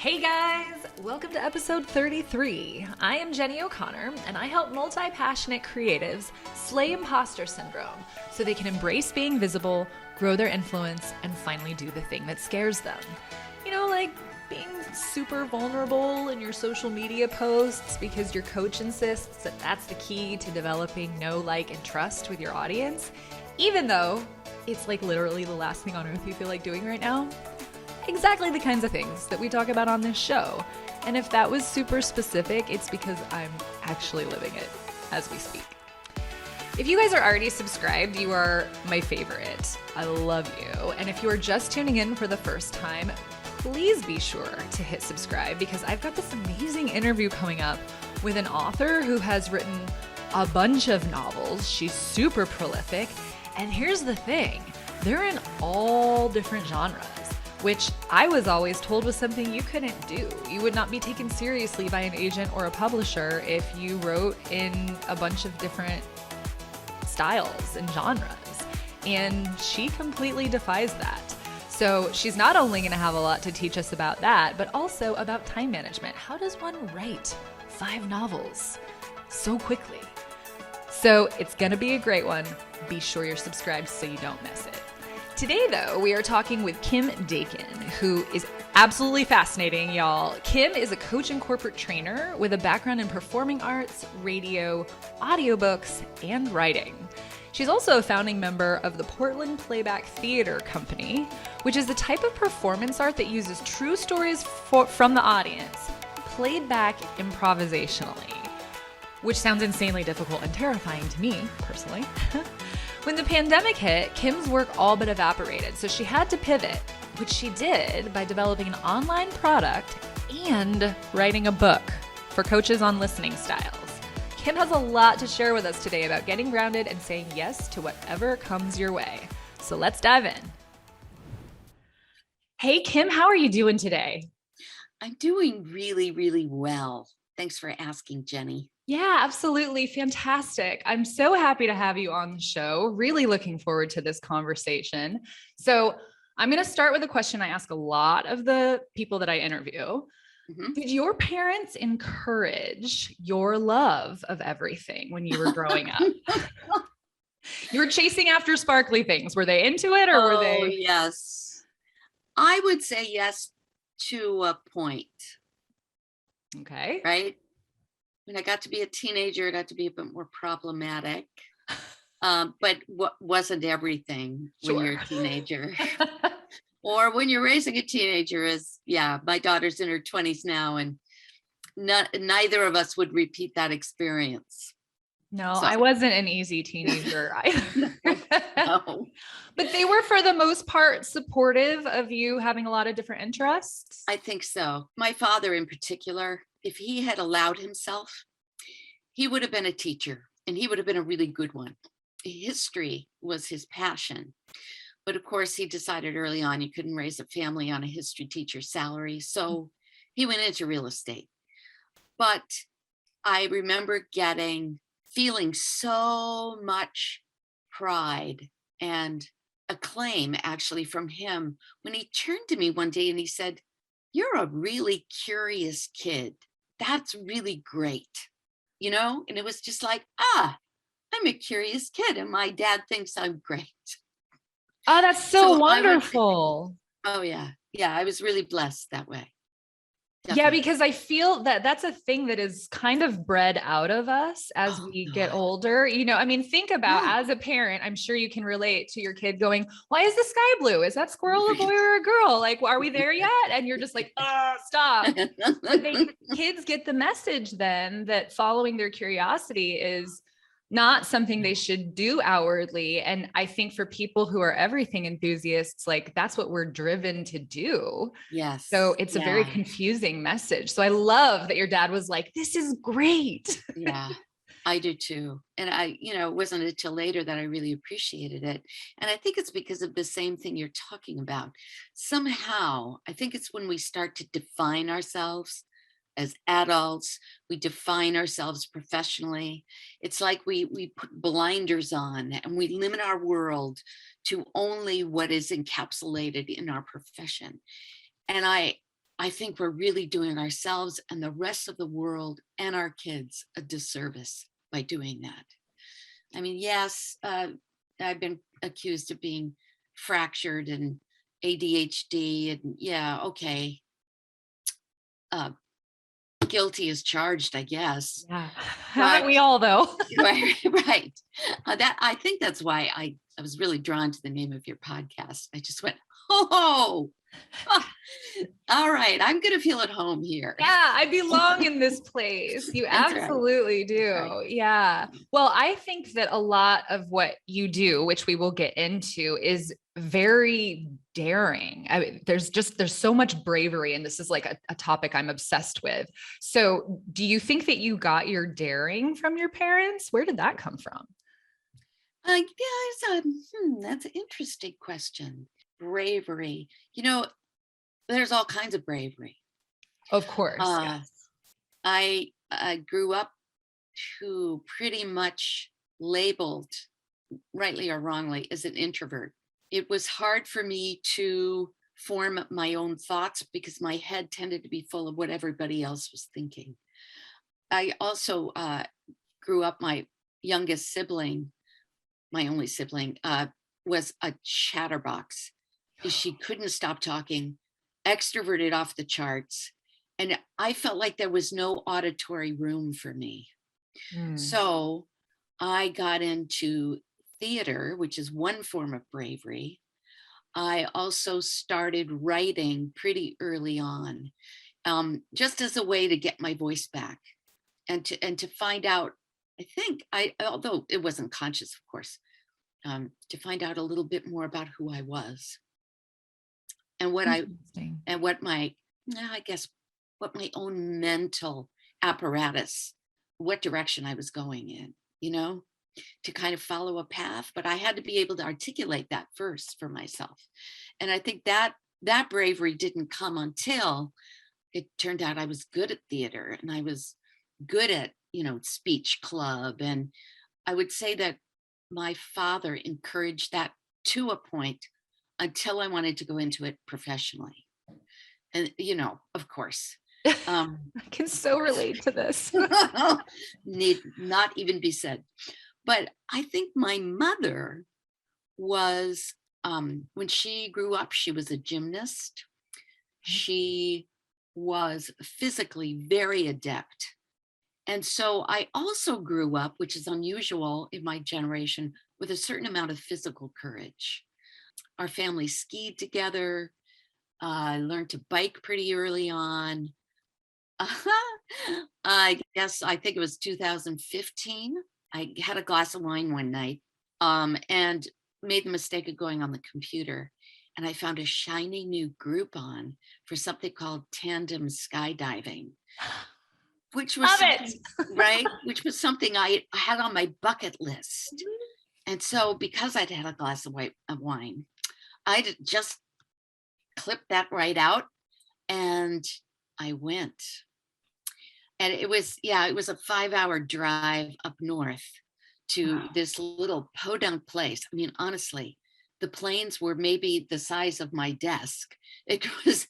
Hey guys, welcome to episode 33. I am Jennie O'Connor, and I help multi-passionate creatives slay imposter syndrome so they can embrace being visible, grow their influence, and finally do the thing that scares them. You know, like being super vulnerable in your social media posts because your coach insists that that's the key to developing know, like, and trust with your audience, even though it's like literally the last thing on earth you feel like doing right now. Exactly the kinds of things that we talk about on this show. And if that was super specific, it's because I'm actually living it as we speak. If you guys are already subscribed, you are my favorite. I love you. And if you are just tuning in for the first time, please be sure to hit subscribe because I've got this amazing interview coming up with an author who has written a bunch of novels. She's super prolific. And here's the thing, they're in all different genres, which I was always told was something you couldn't do. You would not be taken seriously by an agent or a publisher if you wrote in a bunch of different styles and genres. And she completely defies that. So she's not only gonna have a lot to teach us about that, but also about time management. How does one write 5 novels so quickly? So it's gonna be a great one. Be sure you're subscribed so you don't miss it. Today, though, we are talking with Kym Dakin, who is absolutely fascinating, y'all. Kym is a coach and corporate trainer with a background in performing arts, radio, audiobooks, and writing. She's also a founding member of the Portland Playback Theater Company, which is the type of performance art that uses true stories from the audience, played back improvisationally, which sounds insanely difficult and terrifying to me, personally. When the pandemic hit, Kym's work all but evaporated, so she had to pivot, which she did by developing an online product and writing a book for coaches on listening styles. Kym has a lot to share with us today about getting grounded and saying yes to whatever comes your way. So let's dive in. Hey, Kym, how are you doing today? I'm doing really, really well. Thanks for asking, Jennie. Yeah, absolutely. Fantastic. I'm so happy to have you on the show. Really looking forward to this conversation. So I'm going to start with a question I ask a lot of the people that I interview. Mm-hmm. Did your parents encourage your love of everything when you were growing up? You were chasing after sparkly things. Were they into it or were they? Oh, yes. I would say yes to a point. Okay. Right? When I got to be a teenager, it got to be a bit more problematic. But what wasn't everything when Sure. you're a teenager or when you're raising a teenager my daughter's in her 20s now and neither of us would repeat that experience. No, So, I wasn't an easy teenager either. no. But they were, for the most part, supportive of you having a lot of different interests. I think so. My father in particular, if he had allowed himself, he would have been a teacher and he would have been a really good one. History was his passion. But of course, he decided early on you couldn't raise a family on a history teacher's salary. So he went into real estate. But I remember feeling so much pride and acclaim actually from him when he turned to me one day and he said, "You're a really curious kid. That's really great." And it was just like, I'm a curious kid and my dad thinks I'm great. Oh, that's so So wonderful. oh yeah. Yeah. I was really blessed that way. Yeah, Definitely. because I feel that that's a thing that is kind of bred out of us as Oh we get God. older. I mean, think about Yeah. as a parent, I'm sure you can relate to your kid going, "Why is the sky blue? Is that squirrel a boy or a girl? Like, are we there yet?" And you're just like, stop. But kids get the message then that following their curiosity is not something they should do outwardly. And I think for people who are everything enthusiasts, like that's what we're driven to do. Yes. So it's a very Yeah. confusing message. So I love that your dad was like, "This is great." Yeah. I do too. And it wasn't until later that I really appreciated it. And I think it's because of the same thing you're talking about. Somehow, I think it's when we start to define ourselves as adults, we define ourselves professionally. It's like we put blinders on and we limit our world to only what is encapsulated in our profession. And I think we're really doing ourselves and the rest of the world and our kids a disservice by doing that. I mean, yes, I've been accused of being fractured and ADHD, and yeah, okay. Guilty as charged, I guess. Yeah. But Haven't we all, though? right, right. That I think that's why I was really drawn to the name of your podcast. I just went, oh, all right, I'm gonna feel at home here. Yeah, I belong in this place. You That's right. absolutely do. Right. Yeah. Well, I think that a lot of what you do, which we will get into, is very daring. I mean, there's so much bravery, and this is like a topic I'm obsessed with. So, do you think that you got your daring from your parents? Where did that come from? Yeah, that's an interesting question. Bravery. There's all kinds of bravery. Of course, Uh, yes. I grew up to pretty much labeled, rightly or wrongly, as an introvert. It was hard for me to form my own thoughts because my head tended to be full of what everybody else was thinking. I also grew up, my youngest sibling, my only sibling, was a chatterbox. She couldn't stop talking, extroverted off the charts. And I felt like there was no auditory room for me. Mm. So I got into theater, which is one form of bravery. I also started writing pretty early on, just as a way to get my voice back and to find out. I think although it wasn't conscious, of course, to find out a little bit more about who I was and Interesting. what my, I guess, what my own mental apparatus, what direction I was going in, to kind of follow a path. But I had to be able to articulate that first for myself. And I think that bravery didn't come until it turned out I was good at theater, and I was good at, speech club. And I would say that my father encouraged that to a point until I wanted to go into it professionally. And, of course, I can so relate to this. need not even be said. But I think my mother was, when she grew up, she was a gymnast. She was physically very adept. And so I also grew up, which is unusual in my generation, with a certain amount of physical courage. Our family skied together. I learned to bike pretty early on. I think it was 2015. I had a glass of wine one night, and made the mistake of going on the computer. And I found a shiny new Groupon for something called tandem skydiving, which was Love something, it. right? Which was something I had on my bucket list. And so, because I'd had a glass of wine, I just clipped that right out, and I went. And it was a 5-hour drive up north to Wow. this little podunk place. I mean, honestly, the planes were maybe the size of my desk. It was,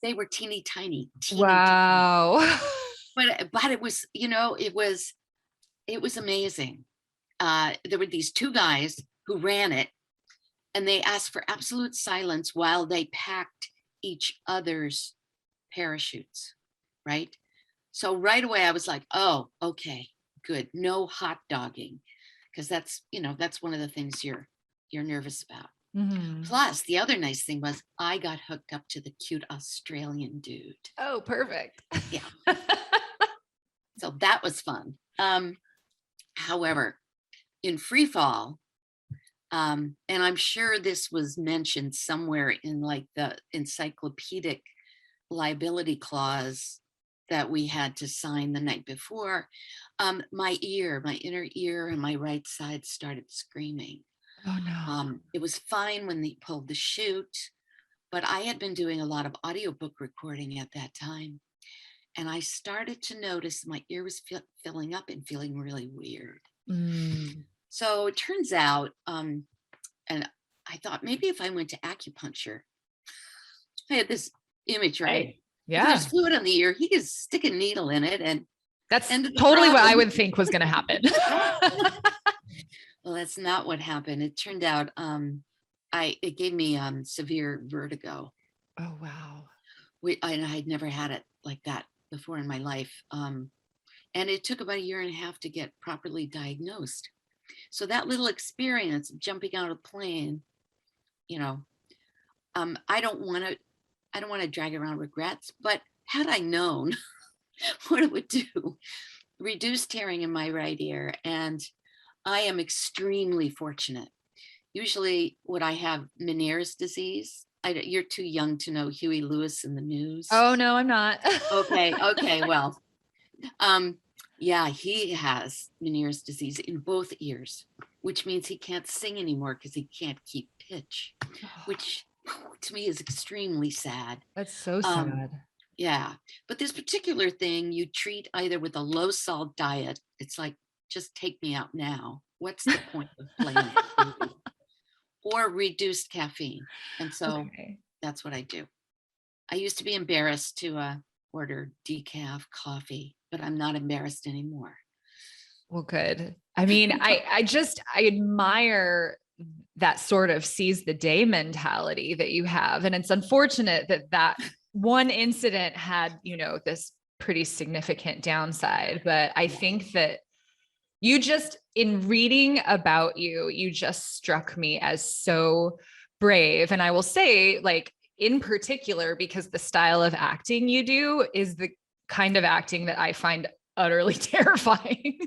they were teeny tiny, teeny tiny. Wow. But it was, it was amazing. There were these two guys who ran it, and they asked for absolute silence while they packed each other's parachutes, right? So right away I was like, oh, okay, good. No hot dogging, because that's one of the things you're nervous about. Mhm. Plus, the other nice thing was I got hooked up to the cute Australian dude. Oh, perfect. Yeah. So that was fun. However, in free fall, and I'm sure this was mentioned somewhere in like the encyclopedic liability clause that we had to sign the night before, my inner ear and my right side started screaming. Oh no. It was fine when they pulled the chute, but I had been doing a lot of audiobook recording at that time. And I started to notice my ear was filling up and feeling really weird. Mm. So it turns out, and I thought maybe if I went to acupuncture, I had this image, right? Right. If there's Yeah. fluid on the ear, he can stick a needle in it and That's end of the totally what I problem. would think was going to happen. Well, that's not what happened. It turned out it gave me severe vertigo. Oh, wow. I had never had it like that before in my life. And it took about a year and a half to get properly diagnosed. So that little experience of jumping out of a plane, you know, I don't want to drag around regrets, but had I known what it would do, reduced hearing in my right ear. And I am extremely fortunate. Usually what I have, Meniere's disease. You're too young to know Huey Lewis in the News. Oh, no, I'm not. Okay, well, um, yeah, he has Meniere's disease in both ears, which means he can't sing anymore because he can't keep pitch, which to me is extremely sad. That's so Um, sad. yeah, but this particular thing you treat either with a low salt diet. It's like, just take me out now. What's the point of playing it? Or reduced caffeine. And so Okay. that's what I do. I used to be embarrassed to order decaf coffee, but I'm not embarrassed anymore. Well, good. I mean, I admire that sort of seize the day mentality that you have. And it's unfortunate that one incident had, this pretty significant downside. But I think that you just, in reading about you, you just struck me as so brave. And I will say, like, in particular, because the style of acting you do is the kind of acting that I find utterly terrifying.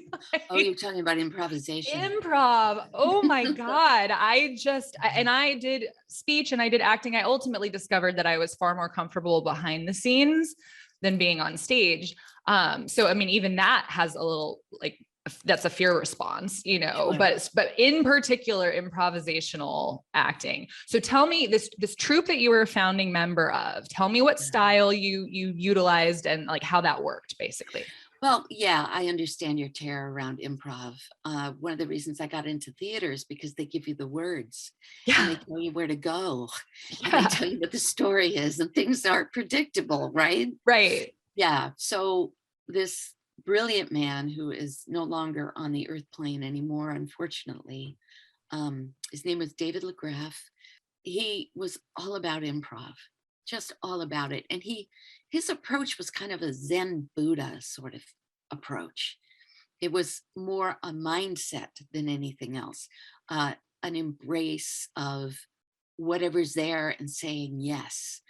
Oh, you're talking about improvisation. Improv. Oh my God. And I did speech and I did acting. I ultimately discovered that I was far more comfortable behind the scenes than being on stage. So, I mean, even that has a little, like, that's a fear response, Sure. but in particular, improvisational acting. So tell me, this troupe that you were a founding member of, tell me what style you utilized and like how that worked basically. Well, yeah, I understand your terror around improv. One of the reasons I got into theater is because they give you the words and they tell you where to go and they tell you what the story is, and things aren't predictable, right? Right. Yeah. So this brilliant man who is no longer on the earth plane anymore, unfortunately, his name was David LaGraff. He was all about improv, just all about it. And his approach was kind of a Zen Buddha sort of approach. It was more a mindset than anything else, an embrace of whatever's there and saying yes,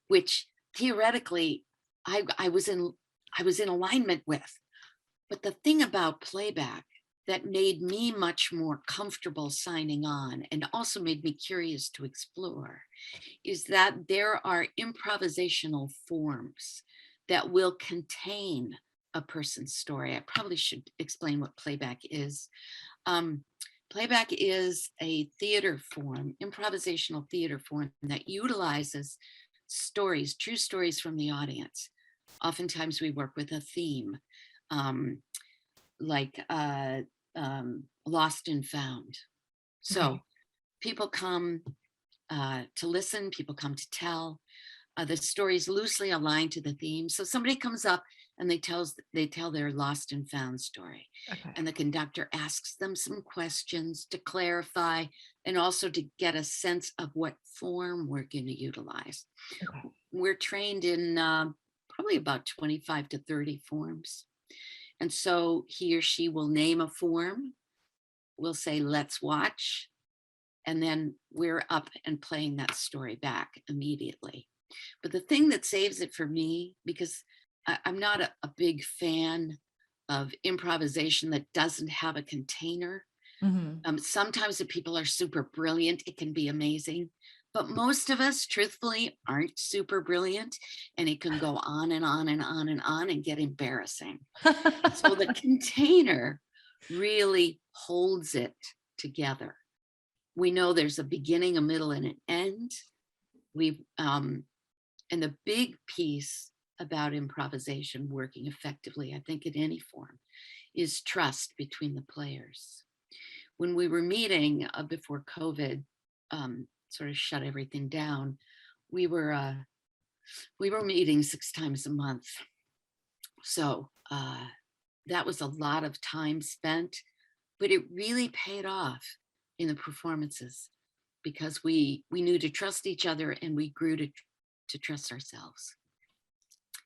which theoretically I was in alignment with. But the thing about playback that made me much more comfortable signing on and also made me curious to explore is that there are improvisational forms that will contain a person's story. I probably should explain what playback is. Playback is a theater form, improvisational theater form that utilizes stories, true stories from the audience. Oftentimes we work with a theme, like Lost and Found. So people come to listen, people come to tell. The story is loosely aligned to the theme. So somebody comes up and they tell their lost and found story. Okay. And the conductor asks them some questions to clarify and also to get a sense of what form we're going to utilize. Okay. We're trained in probably about 25 to 30 forms. And so he or she will name a form. We'll say, let's watch. And then we're up and playing that story back immediately. But the thing that saves it for me, because I'm not a big fan of improvisation that doesn't have a container. Sometimes if people are super brilliant, it can be amazing. But most of us, truthfully, aren't super brilliant. And it can go on and on and on and on and get embarrassing. So the container really holds it together. We know there's a beginning, a middle, and an end. And the big piece about improvisation working effectively, I think in any form, is trust between the players. When we were meeting before COVID sort of shut everything down, we were We were meeting 6 times a month. So that was a lot of time spent, but it really paid off in the performances because we knew to trust each other, and we grew to trust ourselves.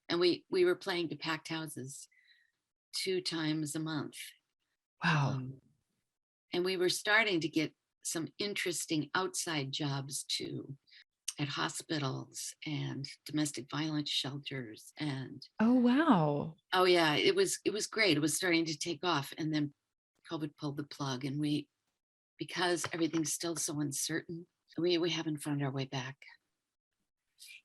And we were playing to packed houses 2 times a month. Wow. And we were starting to get some interesting outside jobs too, at hospitals and domestic violence shelters. And Oh, wow. oh yeah, it was great. It was starting to take off. And then COVID pulled the plug, and because everything's still so uncertain, we haven't found our way back.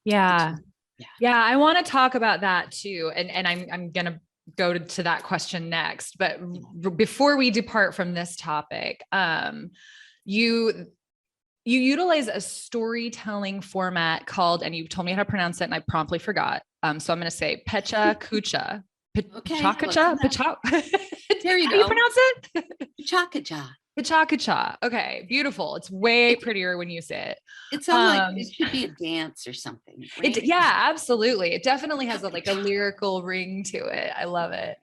Yeah. Yeah. Yeah. I want to talk about that too. And I'm going to go to that question next, but before we depart from this topic, you utilize a storytelling format called, and you told me how to pronounce it and I promptly forgot. So I'm going to say Pecha Kucha. Okay. Chakacha? There you How do you go. pronounce it? Chakacha. Chakacha. Okay, beautiful. It's way prettier when you say it. It sounds like it should be a dance or something, right? Yeah, absolutely. It definitely has like a lyrical ring to it. I love it.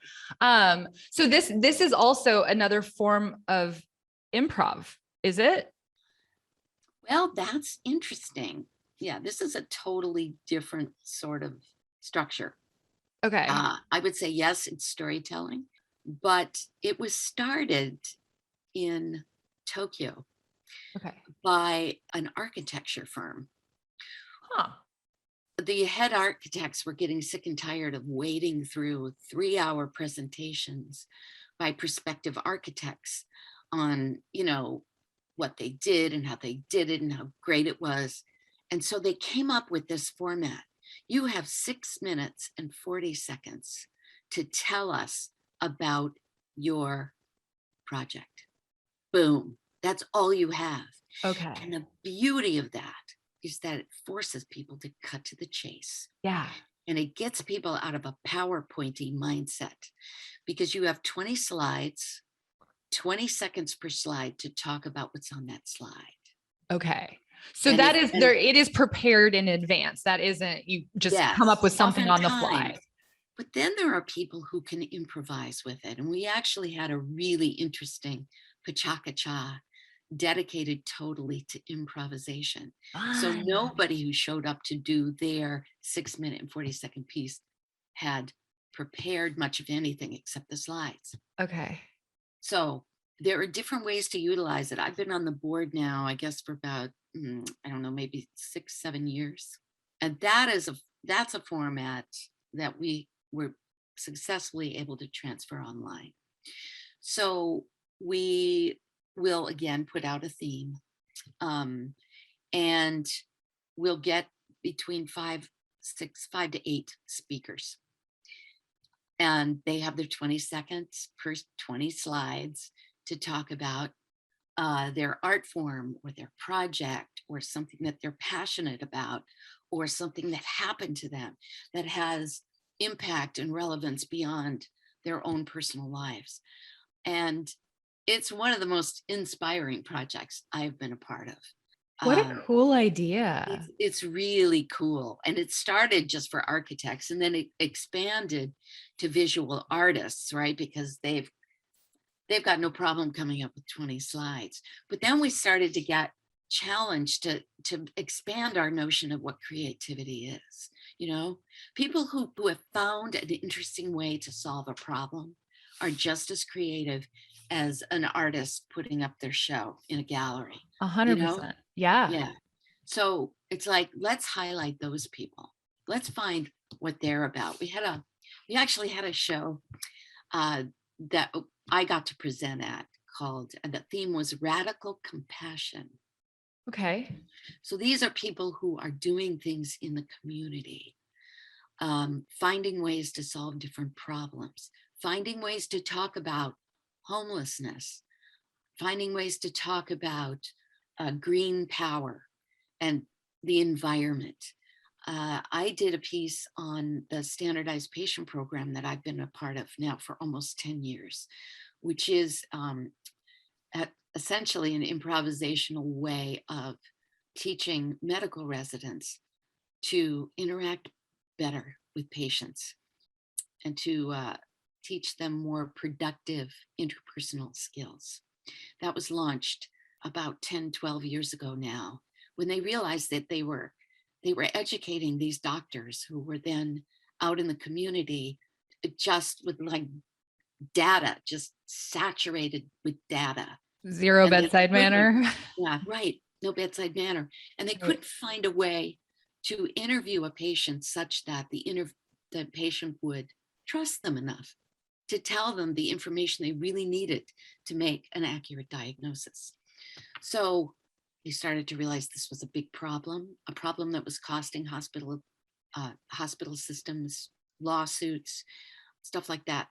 So this is also another form of improv, is it? Well, that's interesting. Yeah, this is a totally different sort of structure. Okay. I would say, yes, it's storytelling, but it was started in Tokyo Okay. by an architecture firm. Huh. The head architects were getting sick and tired of wading through 3-hour presentations by prospective architects on, what they did and how they did it and how great it was. And so they came up with this format. You have 6 minutes and 40 seconds to tell us about your project. Boom. That's all you have. Okay. And the beauty of that is that it forces people to cut to the chase. Yeah. And it gets people out of a PowerPointy mindset, because you have 20 slides, 20 seconds per slide to talk about what's on that slide. Okay. So And that is there, it is prepared in advance. That isn't, you just come up with something on the fly. But then there are people who can improvise with it. And we actually had a really interesting pachakacha dedicated totally to improvisation. So nobody who showed up to do their 6-minute and 40-second piece had prepared much of anything except the slides. Okay. So there are different ways to utilize it. I've been on the board now, I guess, for about, I don't know, maybe 6-7 years. And that's a format that we were successfully able to transfer online. So we will again put out a theme, and we'll get between 5 to 8 speakers. And they have their 20 seconds per 20 slides to talk about their art form or their project or something that they're passionate about or something that happened to them that has impact and relevance beyond their own personal lives. And it's one of the most inspiring projects I've been a part of. What a cool idea. It's really cool. And it started just for architects, and then it expanded to visual artists, right? Because they've got no problem coming up with 20 slides. But then we started to get challenged to expand our notion of what creativity is. People who have found an interesting way to solve a problem are just as creative as an artist putting up their show in a gallery. 100%. Yeah. Yeah. So it's like, let's highlight those people. Let's find what they're about. We actually had a show that I got to present at and the theme was Radical Compassion. Okay. So these are people who are doing things in the community, finding ways to solve different problems, finding ways to talk about homelessness, finding ways to talk about green power and the environment. I did a piece on the standardized patient program that I've been a part of now for almost 10 years, which is essentially an improvisational way of teaching medical residents to interact better with patients and to teach them more productive interpersonal skills. That was launched about 10, 12 years ago now, when they realized that they were educating these doctors who were then out in the community just with like data, just saturated with data. Zero And bedside manner. yeah, right. No bedside manner. And they Right. couldn't find a way to interview a patient such that the patient would trust them enough to tell them the information they really needed to make an accurate diagnosis. So they started to realize this was a big problem, a problem that was costing hospital systems lawsuits, stuff like that.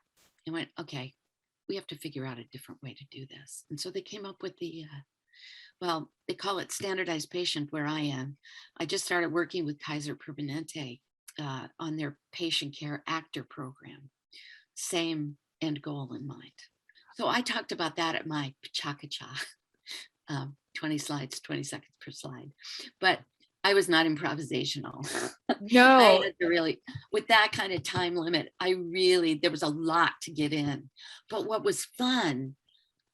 And went, okay, we have to figure out a different way to do this. And so they came up with well, they call it standardized patient where I am. I just started working with Kaiser Permanente on their patient care actor program. Same end goal in mind. So I talked about that at my Pachakacha, 20 slides, 20 seconds per slide. But I was not improvisational. No. I had to really, with that kind of time limit, there was a lot to get in. But what was fun,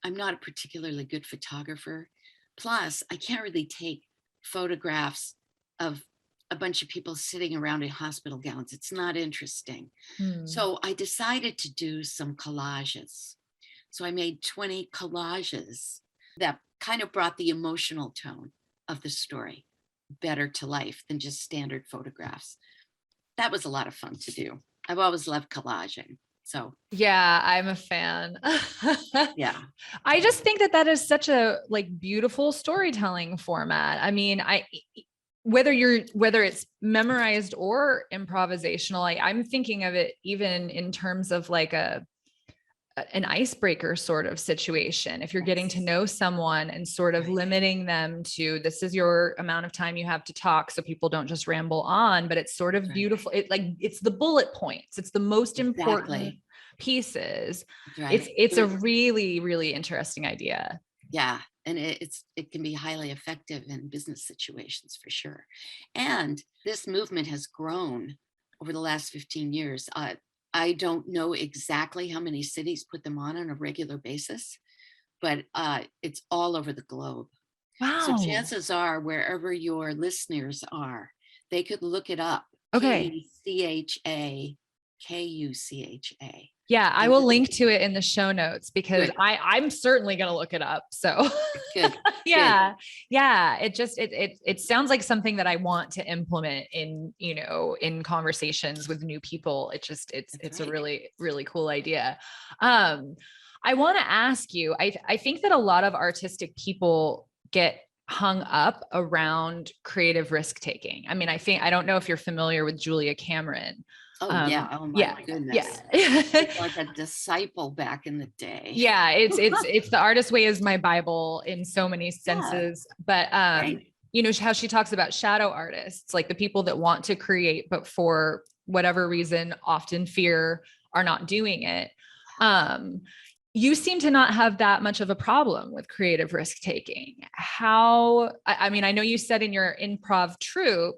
I'm not a particularly good photographer. Plus, I can't really take photographs of a bunch of people sitting around in hospital gowns. It's not interesting. So I decided to do some collages. So I made 20 collages that kind of brought the emotional tone of the story better to life than just standard photographs. That was a lot of fun to do. I've always loved collaging. So yeah, I'm a fan. yeah. I just think that is such a like beautiful storytelling format. I mean, whether it's memorized or improvisational, I'm thinking of it even in terms of like an icebreaker sort of situation. If you're getting to know someone and sort of limiting them to, this is your amount of time you have to talk, so people don't just ramble on, but it's sort of beautiful. It's the bullet points. It's the most important pieces. It's a really, really interesting idea. Yeah. And it can be highly effective in business situations for sure. And this movement has grown over the last 15 years. I don't know exactly how many cities put them on a regular basis, but it's all over the globe. Wow. So chances are, wherever your listeners are, they could look it up. Okay. Kyucha. Yeah, I will link to it in the show notes because I'm certainly going to look it up. So good. Yeah. Good. Yeah. It sounds like something that I want to implement in conversations with new people. It's a really, really cool idea. I want to ask you, I think that a lot of artistic people get hung up around creative risk taking. I mean, I don't know if you're familiar with Julia Cameron. Oh yeah. Oh my goodness. Yeah. It's like a disciple back in the day. Yeah. It's the artist way is my Bible in so many senses, but, how she talks about shadow artists, like the people that want to create, but for whatever reason, often fear are not doing it. You seem to not have that much of a problem with creative risk taking. I mean, I know you said in your improv troupe,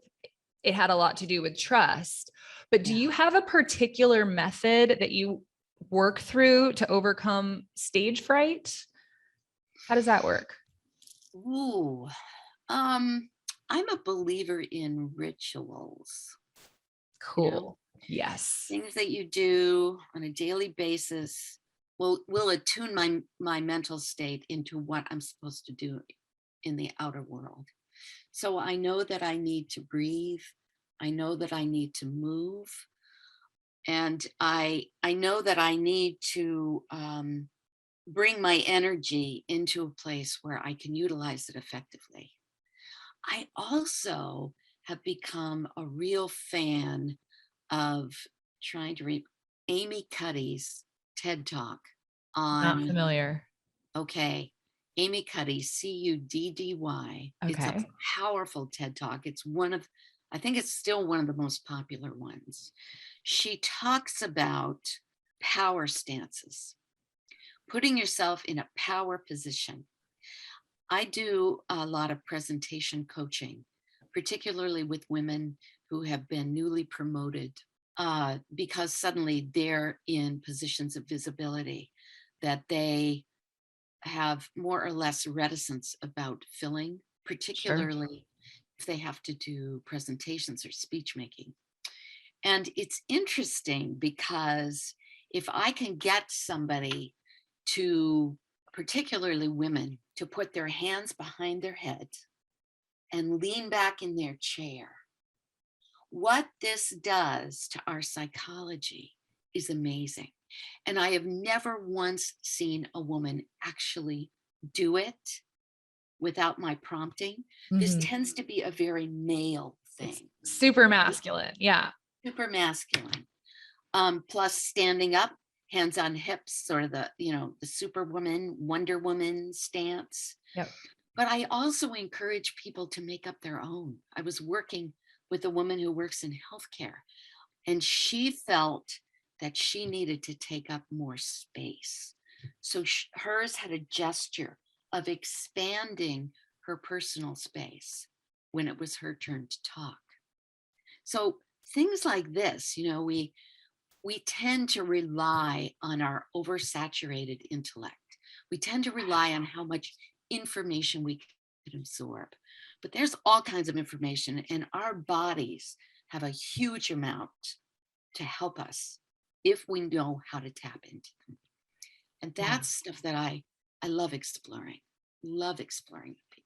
it had a lot to do with trust. But do you have a particular method that you work through to overcome stage fright? How does that work? Ooh, I'm a believer in rituals. Cool. Yes. Things that you do on a daily basis will attune my mental state into what I'm supposed to do in the outer world. So I know that I need to breathe. I know that I need to move. And I know that I need to bring my energy into a place where I can utilize it effectively. I also have become a real fan of trying to read Amy Cuddy's TED Talk on. Not familiar. Okay. Amy Cuddy, Cuddy. Okay. It's a powerful TED Talk. I think it's still one of the most popular ones. She talks about power stances, putting yourself in a power position. I do a lot of presentation coaching, particularly with women who have been newly promoted because suddenly they're in positions of visibility that they have more or less reticence about filling, Sure. particularly if they have to do presentations or speech making. And it's interesting because if I can get somebody to, particularly women, to put their hands behind their head and lean back in their chair, what this does to our psychology is amazing. And I have never once seen a woman actually do it without my prompting. This Mhm. tends to be a very male It's thing, super masculine. Yeah. super masculine. Plus standing up, hands on hips, sort of the, the Superwoman, Wonder Woman stance. Yep. But I also encourage people to make up their own. I was working with a woman who works in healthcare, and she felt that she needed to take up more space. So hers had a gesture of expanding her personal space when it was her turn to talk. So things like this, we tend to rely on our oversaturated intellect. We tend to rely on how much information we can absorb. But there's all kinds of information, and our bodies have a huge amount to help us if we know how to tap into them. And that's stuff that I love exploring with people.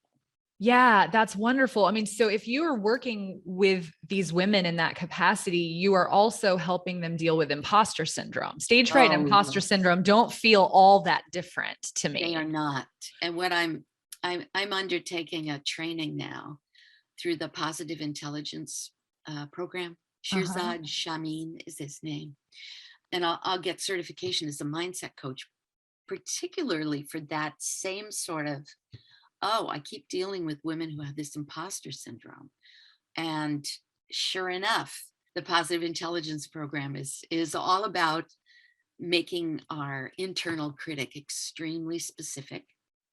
Yeah, that's wonderful. I mean, so if you are working with these women in that capacity, you are also helping them deal with imposter syndrome. Stage fright and Oh, imposter yes. syndrome don't feel all that different to me. They are not. And what I'm undertaking a training now through the Positive Intelligence Program. Shirzad Shamin is his name. And I'll get certification as a mindset coach, particularly for that same sort of, I keep dealing with women who have this imposter syndrome. And sure enough, the Positive Intelligence Program is all about making our internal critic extremely specific,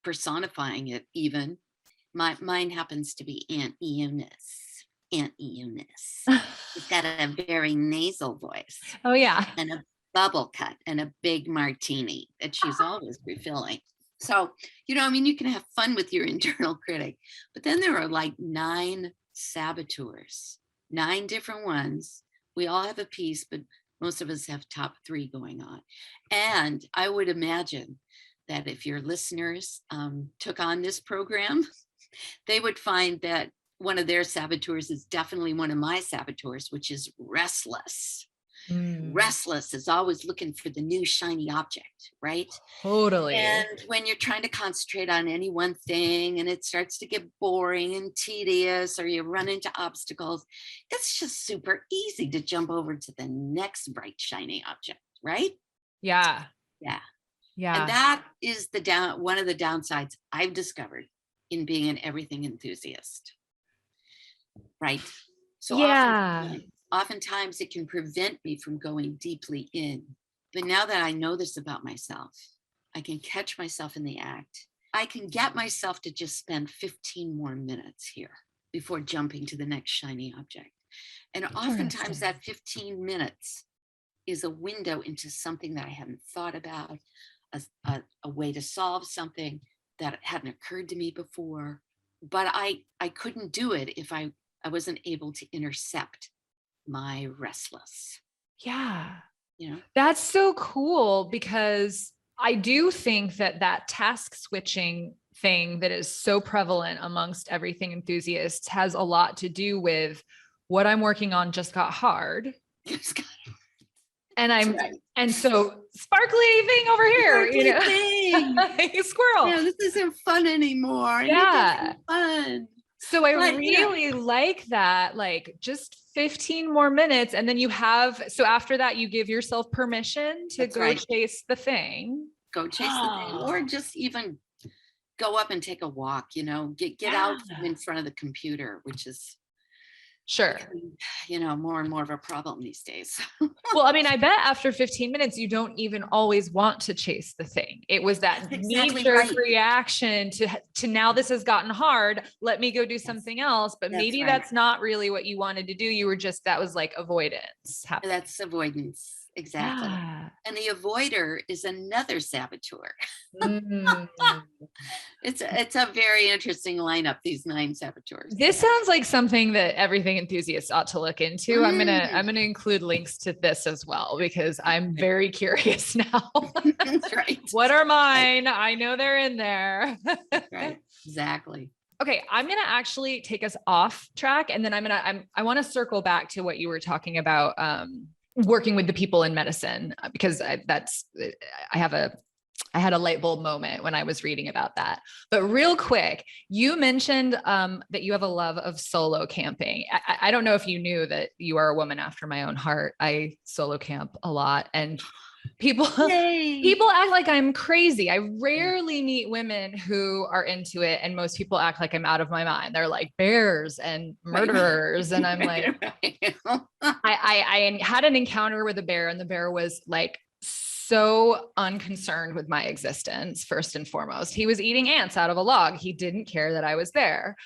personifying it even. Mine happens to be Aunt Eunice. Aunt Eunice. She's got a very nasal voice Oh, yeah. and a bubble cut and a big martini that she's always refilling. So, you can have fun with your internal critic, but then there are like 9 saboteurs, 9 different ones. We all have a piece, but most of us have top 3 going on. And I would imagine that if your listeners took on this program, they would find that one of their saboteurs is definitely one of my saboteurs, which is restless. Restless is always looking for the new shiny object, right? Totally. And when you're trying to concentrate on any one thing and it starts to get boring and tedious, or you run into obstacles, it's just super easy to jump over to the next bright shiny object, right? Yeah. Yeah. Yeah. And that is one of the downsides I've discovered in being an everything enthusiast, right? So Yeah. oftentimes it can prevent me from going deeply in. But now that I know this about myself, I can catch myself in the act. I can get myself to just spend 15 more minutes here before jumping to the next shiny object. And oftentimes that 15 minutes is a window into something that I hadn't thought about, a way to solve something that hadn't occurred to me before. But I couldn't do it if I wasn't able to intercept my restless. Yeah. You know? That's so cool, because I do think that task switching thing that is so prevalent amongst everything enthusiasts has a lot to do with what I'm working on just got hard. And so sparkly thing over here, thing. Squirrel. Yeah, this isn't fun anymore. Yeah. Fun. So I really like that, like just 15 more minutes. And then so after that, you give yourself permission to chase the thing. Go chase the thing, or just even go up and take a walk, get out from in front of the computer, which is Sure. More and more of a problem these days. Well, I mean, I bet after 15 minutes, you don't even always want to chase the thing. It was that That's exactly knee-jerk right. reaction to now this has gotten hard. Let me go do something else. But That's maybe right. that's not really what you wanted to do. You were just, that was like avoidance happening. That's avoidance. Exactly. Yeah. And the avoider is another saboteur. Mm. It's a very interesting lineup, these 9 saboteurs. This sounds like something that everything enthusiasts ought to look into. I'm gonna include links to this as well because I'm very curious now. That's right. What are mine? I know they're in there. Right. Exactly. Okay, I'm gonna actually take us off track, and then I want to circle back to what you were talking about, working with the people in medicine, because I had a light bulb moment when I was reading about that. But real quick, you mentioned that you have a love of solo camping. I don't know if you knew that you are a woman after my own heart. I solo camp a lot, and people act like I'm crazy. I rarely meet women who are into it, and most people act like I'm out of my mind. They're like bears and murderers, and I'm like, I had an encounter with a bear, and the bear was like so unconcerned with my existence. First and foremost, he was eating ants out of a log. He didn't care that I was there.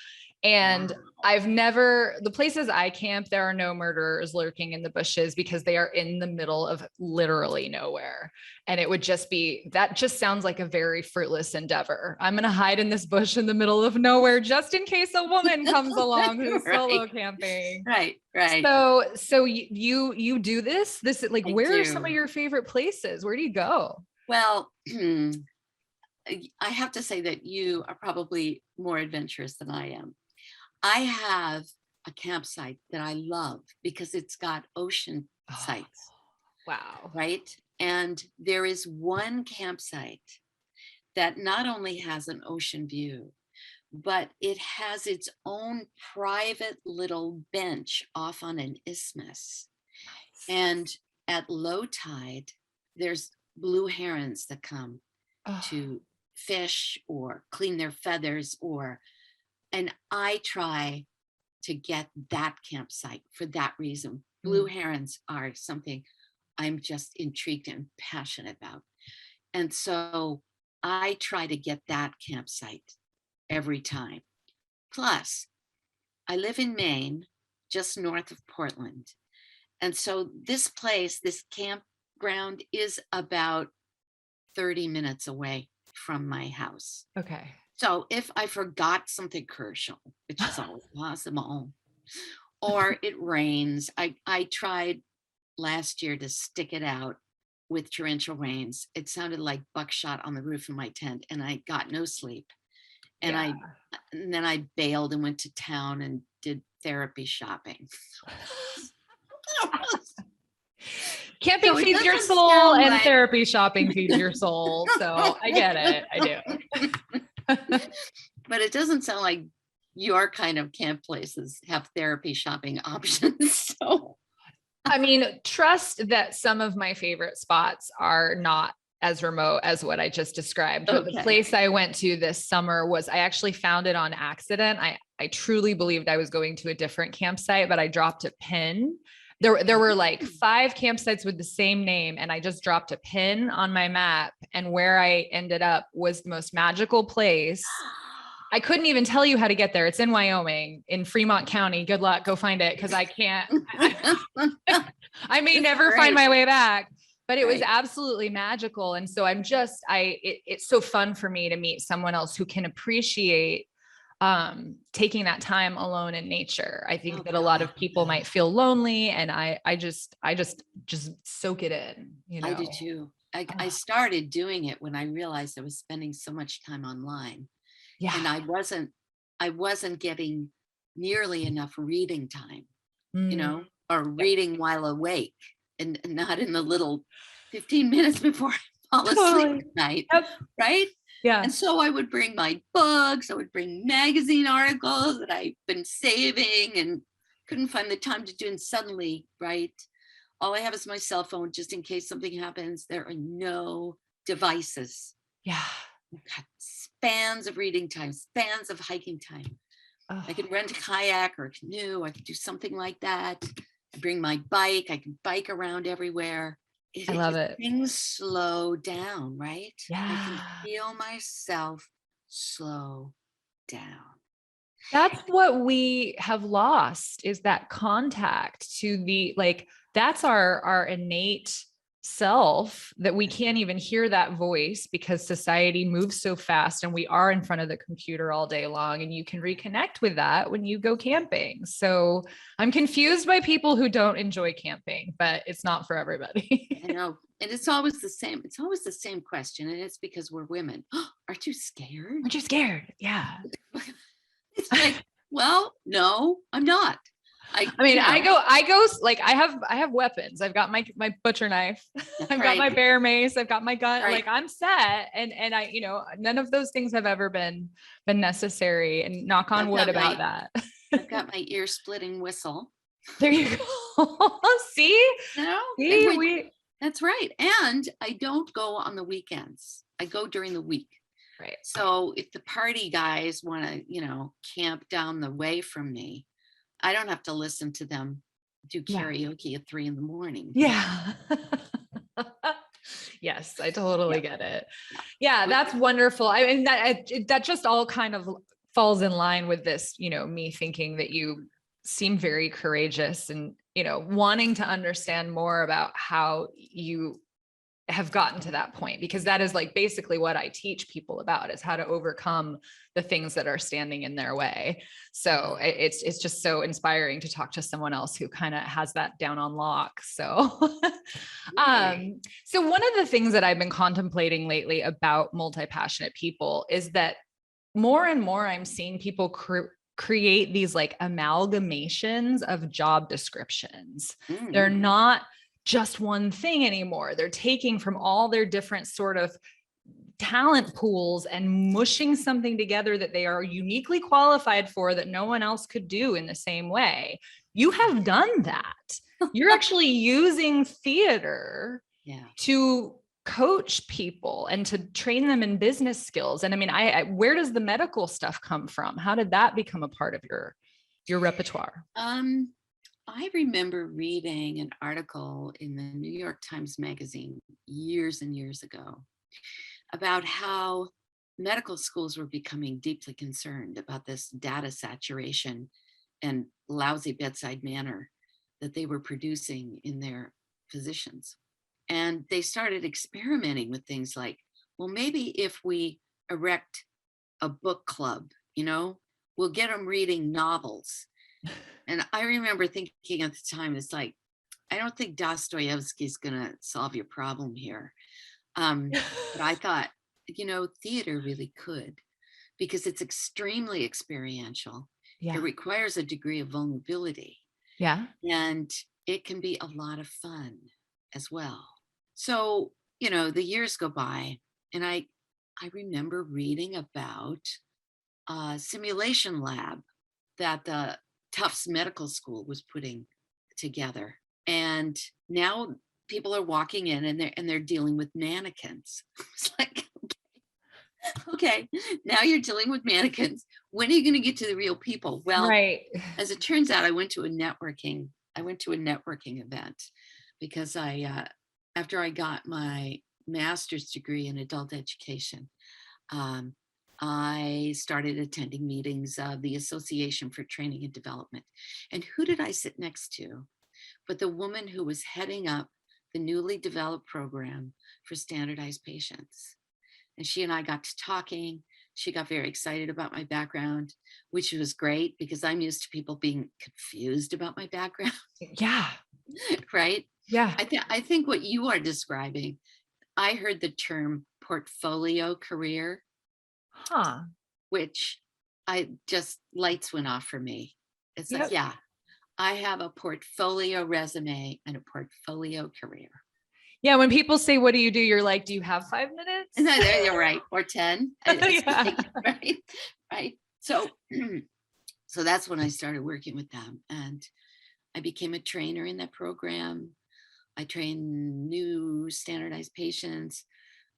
And the places I camp, there are no murderers lurking in the bushes because they are in the middle of literally nowhere. And it would that just sounds like a very fruitless endeavor. I'm going to hide in this bush in the middle of nowhere just in case a woman comes along who's solo camping. Right. So you do this, like, where are some of your favorite places? Where do you go? Well, I have to say that you are probably more adventurous than I am. I have a campsite that I love because it's got ocean sights. Wow. Right. And there is one campsite that not only has an ocean view, but it has its own private little bench off on an isthmus. Nice. And at low tide, there's blue herons that come to fish or clean their feathers, and I try to get that campsite for that reason. Blue herons are something I'm just intrigued and passionate about. And so I try to get that campsite every time. Plus, I live in Maine, just north of Portland. And so this campground is about 30 minutes away from my house. Okay. So if I forgot something crucial, which is always possible, or it rains, I tried last year to stick it out with torrential rains. It sounded like buckshot on the roof of my tent, and I got no sleep. And then I bailed and went to town and did therapy shopping. Camping feeds your soul, and therapy shopping feeds your soul. So I get it. I do. But it doesn't sound like your kind of camp places have therapy shopping options. So, I mean, trust that some of my favorite spots are not as remote as what I just described. But the place I went to this summer I actually found it on accident. I truly believed I was going to a different campsite, but I dropped a pin. There were like 5 campsites with the same name, and I just dropped a pin on my map, and where I ended up was the most magical place. I couldn't even tell you how to get there. It's in Wyoming, in Fremont County. Good luck. Go find it, because I can't. I may never find my way back, but it was absolutely magical. And so it's so fun for me to meet someone else who can appreciate taking that time alone in nature. I think that a lot of people might feel lonely, and I just soak it in, I do too. I started doing it when I realized I was spending so much time online. Yeah. And I wasn't getting nearly enough reading time, or reading while awake, and not in the little 15 minutes before I fall asleep at night. Yep. Right? Yeah. And so I would bring my books, I would bring magazine articles that I've been saving and couldn't find the time to do. And suddenly, right, all I have is my cell phone, just in case something happens. There are no devices. Yeah. Spans of reading time, spans of hiking time. Oh, I could rent a kayak or a canoe. I could do something like that. I bring my bike. I can bike around everywhere. I love It it. things slow down, right? I can Yeah. feel myself slow down. That's what we have lost, is that contact to the, like, that's our innate self, that we can't even hear that voice because society moves so fast and we are in front of the computer all day long, and you can reconnect with that when you go camping. So I'm confused by people who don't enjoy camping, but it's not for everybody. I know. And it's always the same. It's always the same question. And it's because we're women. Aren't you scared? Aren't you scared? Yeah. It's like, well, no, I'm not. I mean, I go like I have weapons. I've got my butcher knife. I've got my bear mace. I've got my gun. Right. Like, I'm set. And I, none of those things have ever been necessary. And knock on wood about that. I've got my ear splitting whistle. There you go. See? See, that's right. And I don't go on the weekends. I go during the week. Right. So if the party guys want to, camp down the way from me, I don't have to listen to them do karaoke at 3 a.m. Yeah. Yes, I totally get it. Yeah, that's wonderful. I mean, that just all kind of falls in line with this, me thinking that you seem very courageous and, wanting to understand more about how you have gotten to that point, because that is like basically what I teach people about, is how to overcome the things that are standing in their way. So it's just so inspiring to talk to someone else who kind of has that down on lock. So, so one of the things that I've been contemplating lately about multi-passionate people is that more and more I'm seeing people create these like amalgamations of job descriptions. They're not just one thing anymore. They're taking from all their different sort of talent pools and mushing something together that they are uniquely qualified for, that no one else could do in the same way. You have done that. You're actually using theater to coach people and to train them in business skills. And I mean, where does the medical stuff come from? How did that become a part of your repertoire? I remember reading an article in the New York Times Magazine years and years ago about how medical schools were becoming deeply concerned about this data saturation and lousy bedside manner that they were producing in their physicians. And they started experimenting with things like, well, maybe if we erect a book club, we'll get them reading novels. And I remember thinking at the time, it's like, I don't think Dostoevsky's going to solve your problem here. But I thought, theater really could, because it's extremely experiential. Yeah. It requires a degree of vulnerability. Yeah. And it can be a lot of fun as well. So, the years go by, and I remember reading about a simulation lab that the Tufts Medical School was putting together. And now people are walking in and they're dealing with mannequins. It's like, okay, now you're dealing with mannequins. When are you going to get to the real people? Well, as it turns out, I went to a networking event because after I got my master's degree in adult education, I started attending meetings of the Association for Training and Development. And who did I sit next to but the woman who was heading up the newly developed program for standardized patients? And she and I got to talking. She got very excited about my background, which was great because I'm used to people being confused about my background. Yeah. Right? Yeah. I think what you are describing, I heard the term portfolio career. Which lights went off for me. It's like, I have a portfolio resume and a portfolio career. Yeah, when people say, what do you do? You're like, do you have 5 minutes? And then you're right, or 10. Right. So that's when I started working with them, and I became a trainer in that program. I trained new standardized patients.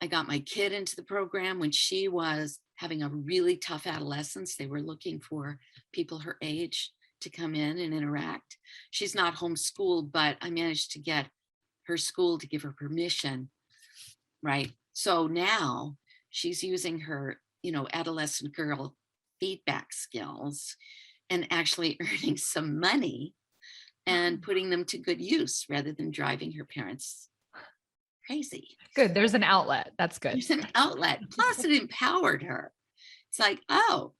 I got my kid into the program when she was having a really tough adolescence. They were looking for people her age to come in and interact. She's not homeschooled, but I managed to get her school to give her permission, right? So now she's using her, adolescent girl feedback skills and actually earning some money and putting them to good use rather than driving her parents crazy. Good. There's an outlet. That's good. There's an outlet. Plus, it empowered her. It's like, oh,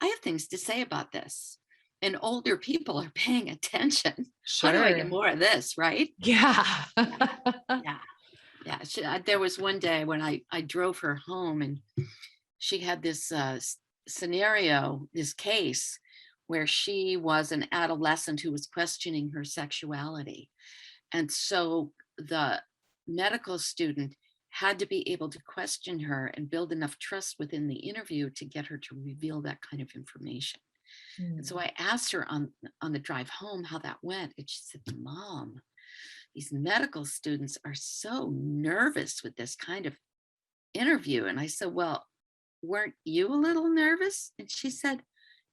I have things to say about this. And older people are paying attention. Sure. How do I get more of this, right? Yeah. Yeah. There was one day when I drove her home, and she had this scenario, this case, where she was an adolescent who was questioning her sexuality. And so the medical student had to be able to question her and build enough trust within the interview to get her to reveal that kind of information. And so I asked her on the drive home how that went. And she said, Mom, these medical students are so nervous with this kind of interview. And I said, well, weren't you a little nervous? And she said,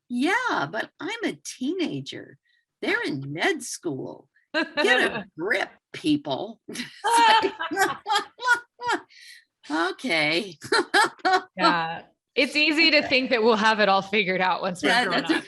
yeah, but I'm a teenager. They're in med school. Get a grip, people. Okay. Yeah. It's easy to think that we'll have it all figured out once we're grown up.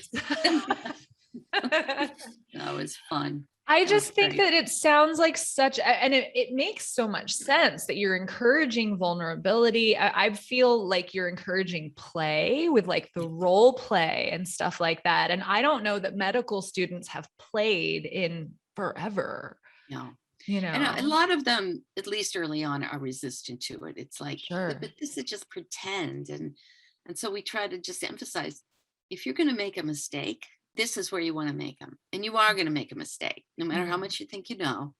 That was fun. I just think that it sounds like and it makes so much sense that you're encouraging vulnerability. I feel like you're encouraging play with like the role play and stuff like that. And I don't know that medical students have played in forever. No. And a lot of them, at least early on, are resistant to it. It's like, sure. but this is just pretend. And so we try to just emphasize, if you're going to make a mistake, this is where you want to make them. And you are going to make a mistake. No matter how much you think you know,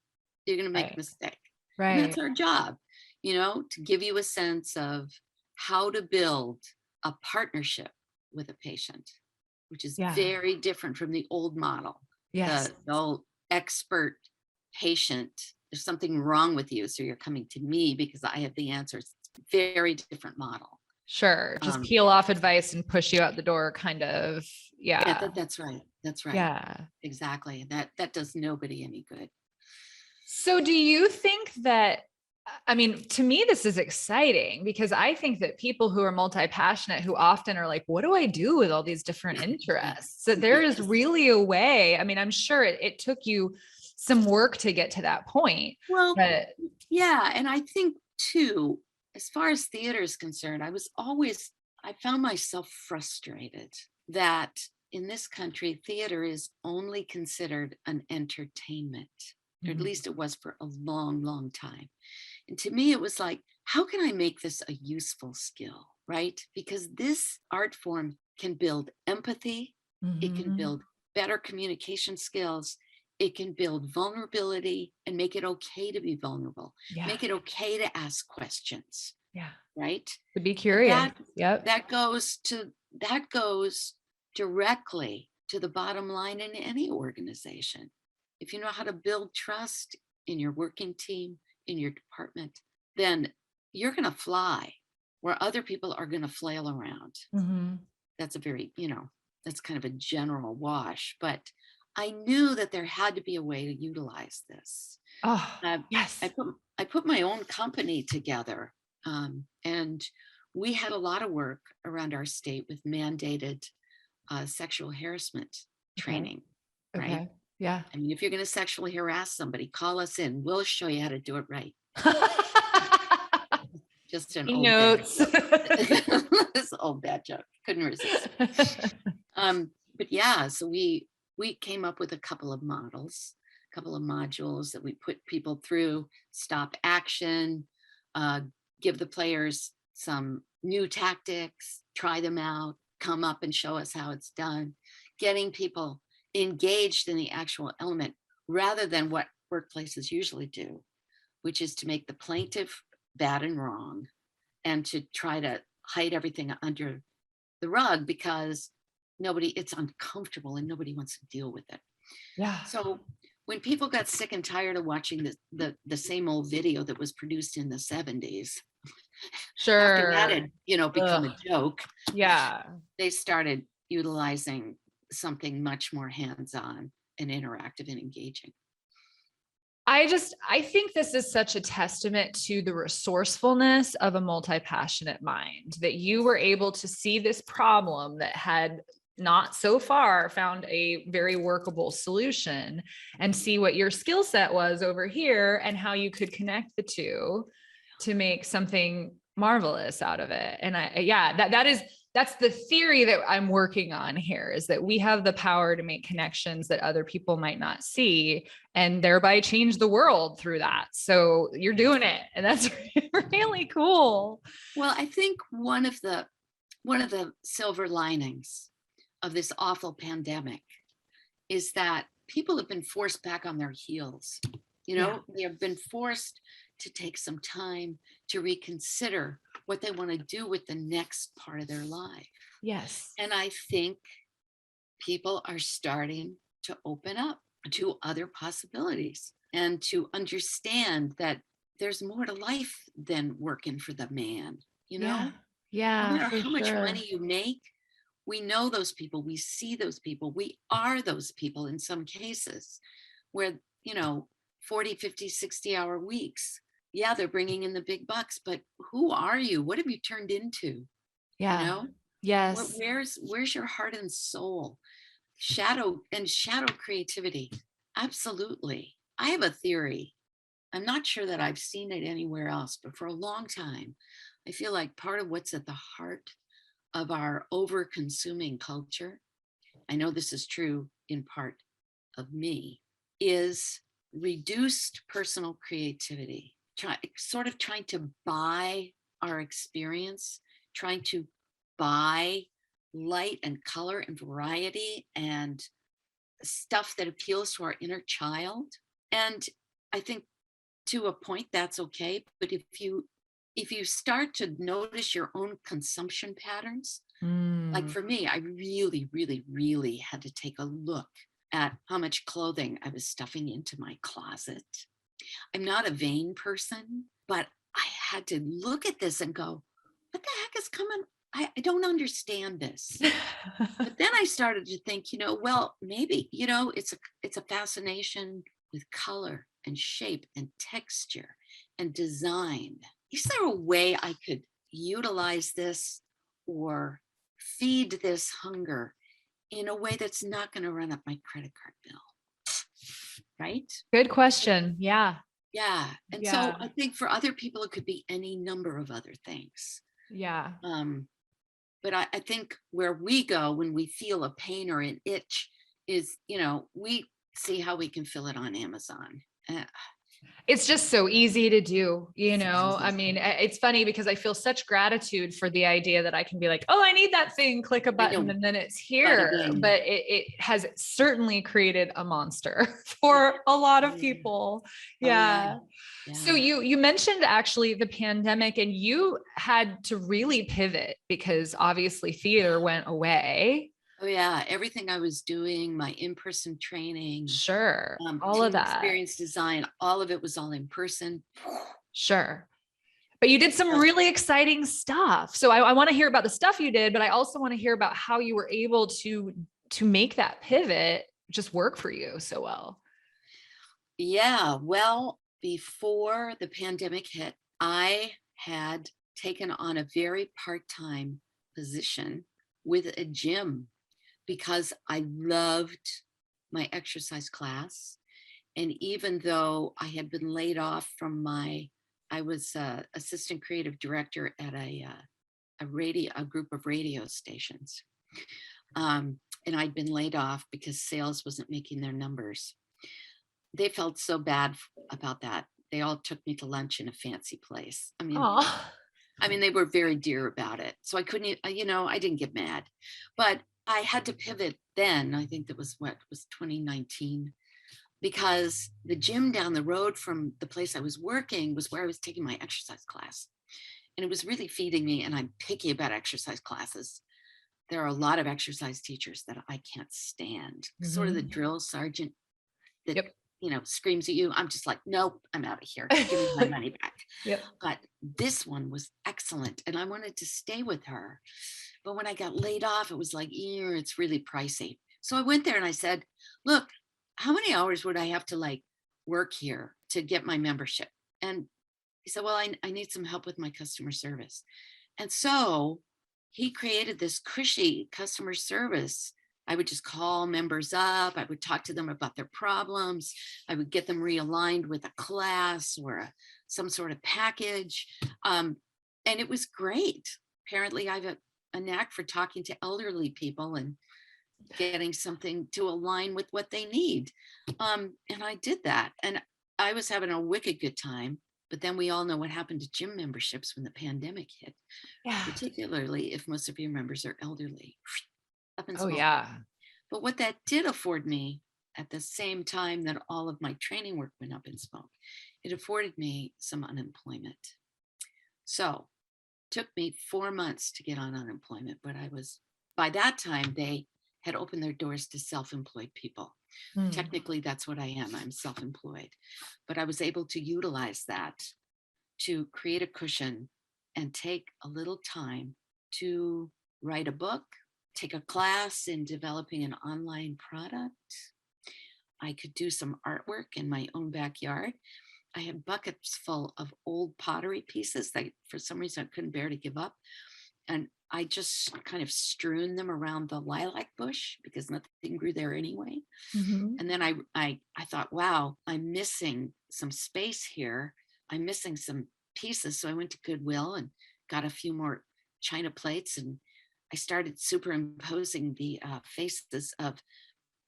you're going to make a mistake. Right. And that's our job, to give you a sense of how to build a partnership with a patient, which is very different from the old model. Yes. The old expert patient, there's something wrong with you, so you're coming to me because I have the answers. Very different model. Sure. Just peel off advice and push you out the door kind of. Yeah. That's right. Yeah, exactly. That does nobody any good. So do you think that, to me, this is exciting because I think that people who are multi-passionate, who often are like, what do I do with all these different interests? So there is really a way. I'm sure it took you some work to get to that point. Well, yeah. And I think too, as far as theater is concerned, I found myself frustrated that in this country, theater is only considered an entertainment, or at least it was for a long, long time. And to me, it was like, how can I make this a useful skill, right? Because this art form can build empathy, it can build better communication skills, it can build vulnerability and make it okay to be vulnerable, make it okay to ask questions. Yeah. Right. To be curious. That goes directly to the bottom line in any organization. If you know how to build trust in your working team, in your department, then you're going to fly where other people are going to flail around. That's a very, that's kind of a general wash, but I knew that there had to be a way to utilize this. Yes. I put my own company together, and we had a lot of work around our state with mandated sexual harassment training. Okay. Right? Yeah. If you're going to sexually harass somebody, call us in. We'll show you how to do it right. Just an old notes. This old bad joke. Couldn't resist. But yeah, so we came up with a couple of models, a couple of modules that we put people through. Stop action, give the players some new tactics, try them out, come up and show us how it's done, getting people engaged in the actual element rather than what workplaces usually do, which is to make the plaintiff bad and wrong and to try to hide everything under the rug because it's uncomfortable and nobody wants to deal with it. Yeah. So when people got sick and tired of watching the same old video that was produced in the 70s After that Sure. had, become Ugh. a joke, Yeah. they started utilizing something much more hands-on and interactive and engaging. I think this is such a testament to the resourcefulness of a multi-passionate mind, that you were able to see this problem that had not so far found a very workable solution, and see what your skill set was over here and how you could connect the two to make something marvelous out of it. And that's the theory that I'm working on here, is that we have the power to make connections that other people might not see, and thereby change the world through that. So you're doing it, and that's really cool. Well, I think one of the silver linings of this awful pandemic is that people have been forced back on their heels. They have been forced to take some time to reconsider what they want to do with the next part of their life. Yes. And I think people are starting to open up to other possibilities and to understand that there's more to life than working for the man, Yeah. No Yeah, matter for how much sure. money you make, we know those people, we see those people, we are those people in some cases where, 40, 50, 60-hour weeks. Yeah, they're bringing in the big bucks, but who are you? What have you turned into? You Yeah. know, Yes. where's your heart and soul? Shadow creativity. Absolutely. I have a theory. I'm not sure that I've seen it anywhere else, but for a long time, I feel like part of what's at the heart of our over consuming culture, I know this is true in part of me, is reduced personal creativity, trying to buy our experience, trying to buy light and color and variety and stuff that appeals to our inner child. And I think to a point that's okay, but if you start to notice your own consumption patterns, like Mm. for me, I really, really, really had to take a look at how much clothing I was stuffing into my closet. I'm not a vain person, but I had to look at this and go, what the heck is coming? I don't understand this. But then I started to think, well, maybe, it's a fascination with color and shape and texture and design. Is there a way I could utilize this or feed this hunger in a way that's not going to run up my credit card bill? Right? Good question. Yeah. Yeah. And so Yeah. I think for other people, it could be any number of other things. Yeah. But I think where we go when we feel a pain or an itch is, we see how we can fill it on Amazon. It's just so easy to do, So I easy. mean, it's funny because I feel such gratitude for the idea that I can be like, oh, I need that thing, click a I button, know, and then it's bada here. bing. But it has certainly created a monster for a lot of Yeah. people. Oh yeah. Yeah. So Yeah. you mentioned actually the pandemic, and you had to really pivot because obviously theater went away. Oh yeah. Everything I was doing, my in-person training, Sure. All of team that. experience design, all of it was all in person. Sure. But you did some So, really exciting stuff. So I want to hear about the stuff you did, but I also want to hear about how you were able to make that pivot just work for you so well. yeah. Well, before the pandemic hit, I had taken on a very part-time position with a gym because I loved my exercise class. And even though I had been laid off from I was assistant creative director at a group of radio stations. And I'd been laid off because sales wasn't making their numbers. They felt so bad about that. They all took me to lunch in a fancy place. Oh, They were very dear about it. So I couldn't, I didn't get mad, but I had to pivot then. I think that was 2019, because the gym down the road from the place I was working was where I was taking my exercise class. And it was really feeding me. And I'm picky about exercise classes. There are a lot of exercise teachers that I can't stand, sort of the mhm. drill sergeant that, Yep. screams at you, I'm just like, nope, I'm out of here. Give me my money back. Yep. But this one was excellent. And I wanted to stay with her. But when I got laid off, it was like, it's really pricey. So I went there and I said, look, how many hours would I have to work here to get my membership? And he said, well, I need some help with my customer service. And so he created this cushy customer service. I would just call members up. I would talk to them about their problems. I would get them realigned with a class or some sort of package. And it was great. Apparently, I have a knack for talking to elderly people and getting something to align with what they need. And I did that. And I was having a wicked good time. But then we all know what happened to gym memberships when the pandemic hit, particularly if most of your members are elderly. Up in smoke. Oh, yeah. But what that did afford me at the same time that all of my training work went up in smoke, it afforded me some unemployment. So it took me 4 months to get on unemployment, but by that time, they had opened their doors to self-employed people. Technically, that's what I am. I'm self-employed. But I was able to utilize that to create a cushion and take a little time to write a book, take a class in developing an online product. I could do some artwork in my own backyard. I had buckets full of old pottery pieces that for some reason I couldn't bear to give up. And I just kind of strewn them around the lilac bush because nothing grew there anyway. Mm-hmm. And then I thought, wow, I'm missing some space here. I'm missing some pieces. So I went to Goodwill and got a few more china plates, and I started superimposing the faces of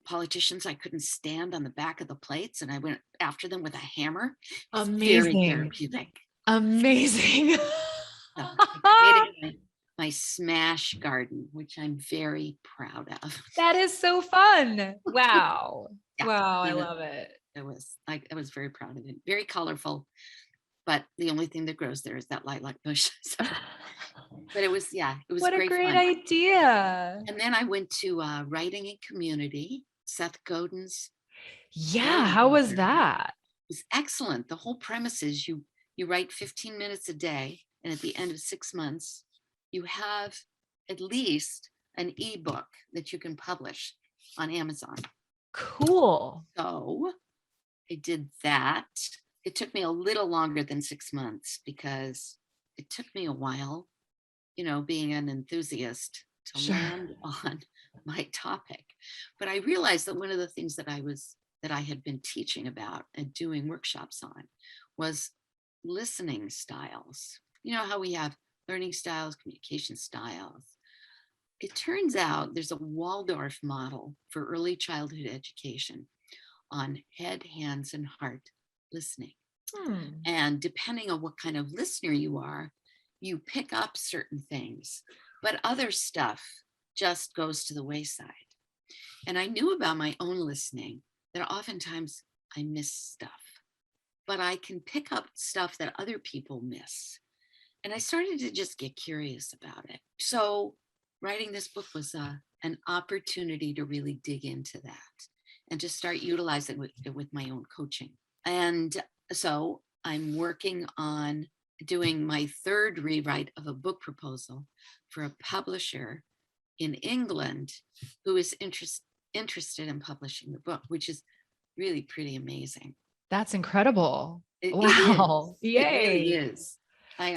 politicians I couldn't stand on the back of the plates, and I went after them with a hammer. Amazing. Very therapeutic. Amazing. So I created my smash garden, which I'm very proud of. That is so fun. Wow. Yeah, wow. I love it. I was very proud of it. Very colorful, but the only thing that grows there is that lilac bush. So, but it was What a great fun. idea. And then I went to Writing in Community, Seth Godin's. Yeah. How was that? It was excellent. The whole premise is you write 15 minutes a day, and at the end of 6 months, you have at least an ebook that you can publish on Amazon. Cool. So I did that. It took me a little longer than 6 months because it took me a while, being an enthusiast, to land on my topic. But I realized that one of the things that I had been teaching about and doing workshops on was listening styles. You know how we have learning styles, communication styles. It turns out there's a Waldorf model for early childhood education on head, hands, and heart listening. And depending on what kind of listener you are, you pick up certain things, but other stuff just goes to the wayside. And I knew about my own listening that oftentimes I miss stuff, but I can pick up stuff that other people miss. And I started to just get curious about it. So writing this book was an opportunity to really dig into that and to start utilizing it with my own coaching. And so I'm working on doing my third rewrite of a book proposal for a publisher in England who is interested in publishing the book, which is really pretty amazing. That's incredible. Wow. It Yay. really is.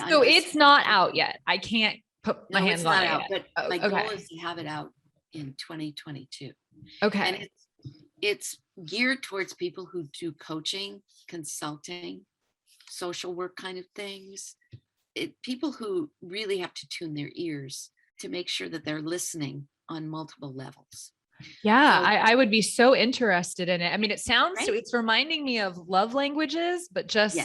So it's not out yet. I can't put my hands on it out, yet. But my goal is to have it out in 2022. Okay. And it's geared towards people who do coaching, consulting, social work kind of things. People who really have to tune their ears to make sure that they're listening on multiple levels. Yeah, I would be so interested in it. I mean, it sounds, right? it's reminding me of love languages, but just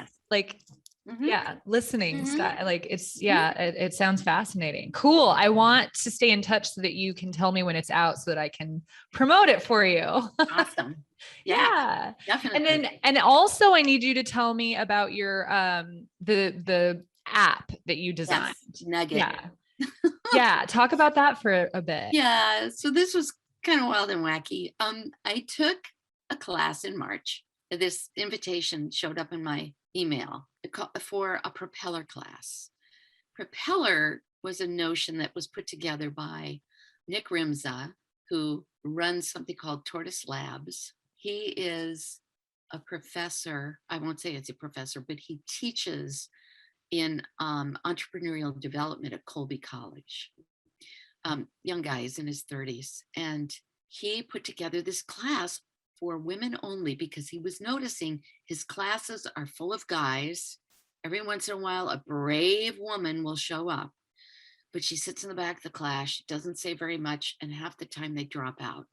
listening style. Like it sounds fascinating. Cool. I want to stay in touch so that you can tell me when it's out so that I can promote it for you. Awesome. Yeah, definitely. And also I need you to tell me about your, the app that you designed. Yes, Nugget. Yeah. Talk about that for a bit. Yeah. So this was kind of wild and wacky. I took a class in March this invitation showed up in my email for a Propeller class. Propeller was a notion that was put together by Nick Rimza, who runs something called Tortoise Labs. He is a professor. I won't say it's a professor, but he teaches in entrepreneurial development at Colby College. Young guy, he's in his 30s. And he put together this class for women only because he was noticing his classes are full of guys. Every once in a while, a brave woman will show up, but she sits in the back of the class. She doesn't say very much, and half the time they drop out.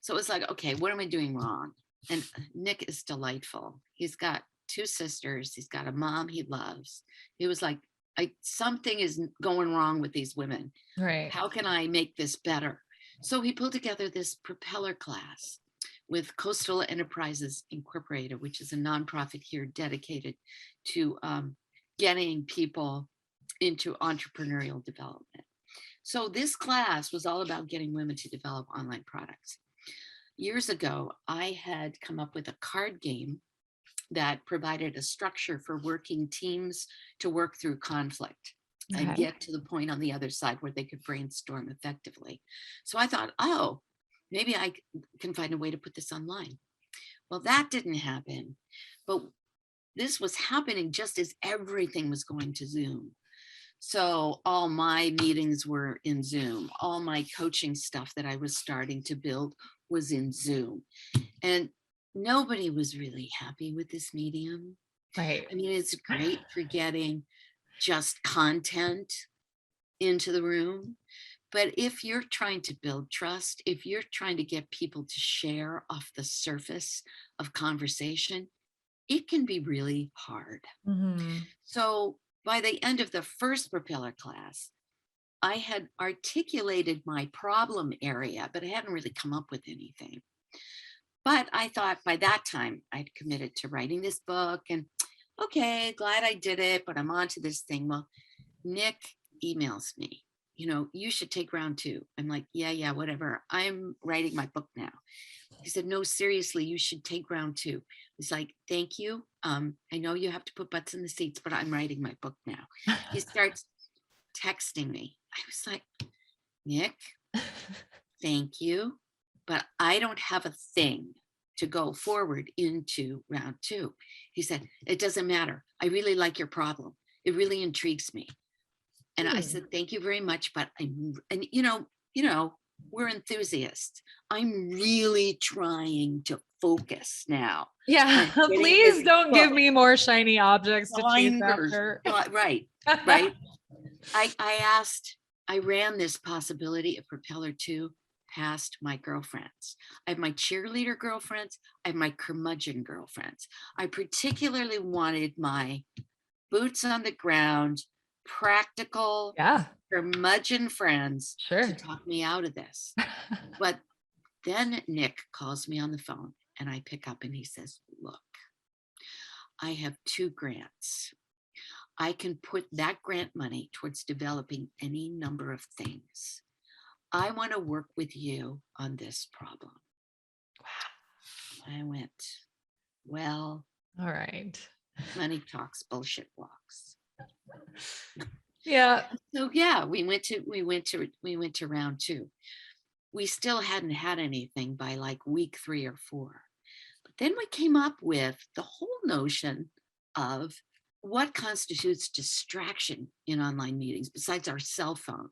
So it was like, okay, what am I doing wrong? And Nick is delightful. He's got 2 sisters. He's got a mom he loves. He was like, something is going wrong with these women. Right. How can I make this better? So he pulled together this Propeller class with Coastal Enterprises Incorporated, which is a nonprofit here dedicated to getting people into entrepreneurial development. So this class was all about getting women to develop online products. Years ago, I had come up with a card game that provided a structure for working teams to work through conflict and get to the point on the other side where they could brainstorm effectively. So I thought, oh, maybe I can find a way to put this online. Well, that didn't happen, but this was happening just as everything was going to Zoom. So all my meetings were in Zoom. All my coaching stuff that I was starting to build was in Zoom. And nobody was really happy with this medium. Right. I mean, it's great for getting just content into the room. But if you're trying to build trust, if you're trying to get people to share off the surface of conversation, it can be really hard. Mm-hmm. So by the end of the first Propeller class, I had articulated my problem area, but I hadn't really come up with anything. But I thought by that time I'd committed to writing this book and okay, glad I did it, but I'm on to this thing. Well, Nick emails me, you should take round 2. I'm like, yeah, whatever. I'm writing my book now. He said, no, seriously, you should take round 2. It's like, thank you. I know you have to put butts in the seats, but I'm writing my book now. He starts texting me. I was like, Nick, thank you, but I don't have a thing to go forward into round 2. He said, it doesn't matter. I really like your problem. It really intrigues me. And I said, thank you very much. But we're enthusiasts. I'm really trying to focus now. Yeah. Please don't give me more shiny objects to chase after. Right. I ran this possibility of Propeller 2 past my girlfriends. I have my cheerleader girlfriends. I have my curmudgeon girlfriends. I particularly wanted my boots on the ground, practical, curmudgeon friends to talk me out of this. But then Nick calls me on the phone and I pick up and he says, look, I have 2 grants. I can put that grant money towards developing any number of things. I want to work with you on this problem. I went, well, all right. Money talks, bullshit walks. Yeah. So yeah, we went to round 2. We still hadn't had anything by like week 3 or 4. But then we came up with the whole notion of what constitutes distraction in online meetings besides our cell phone.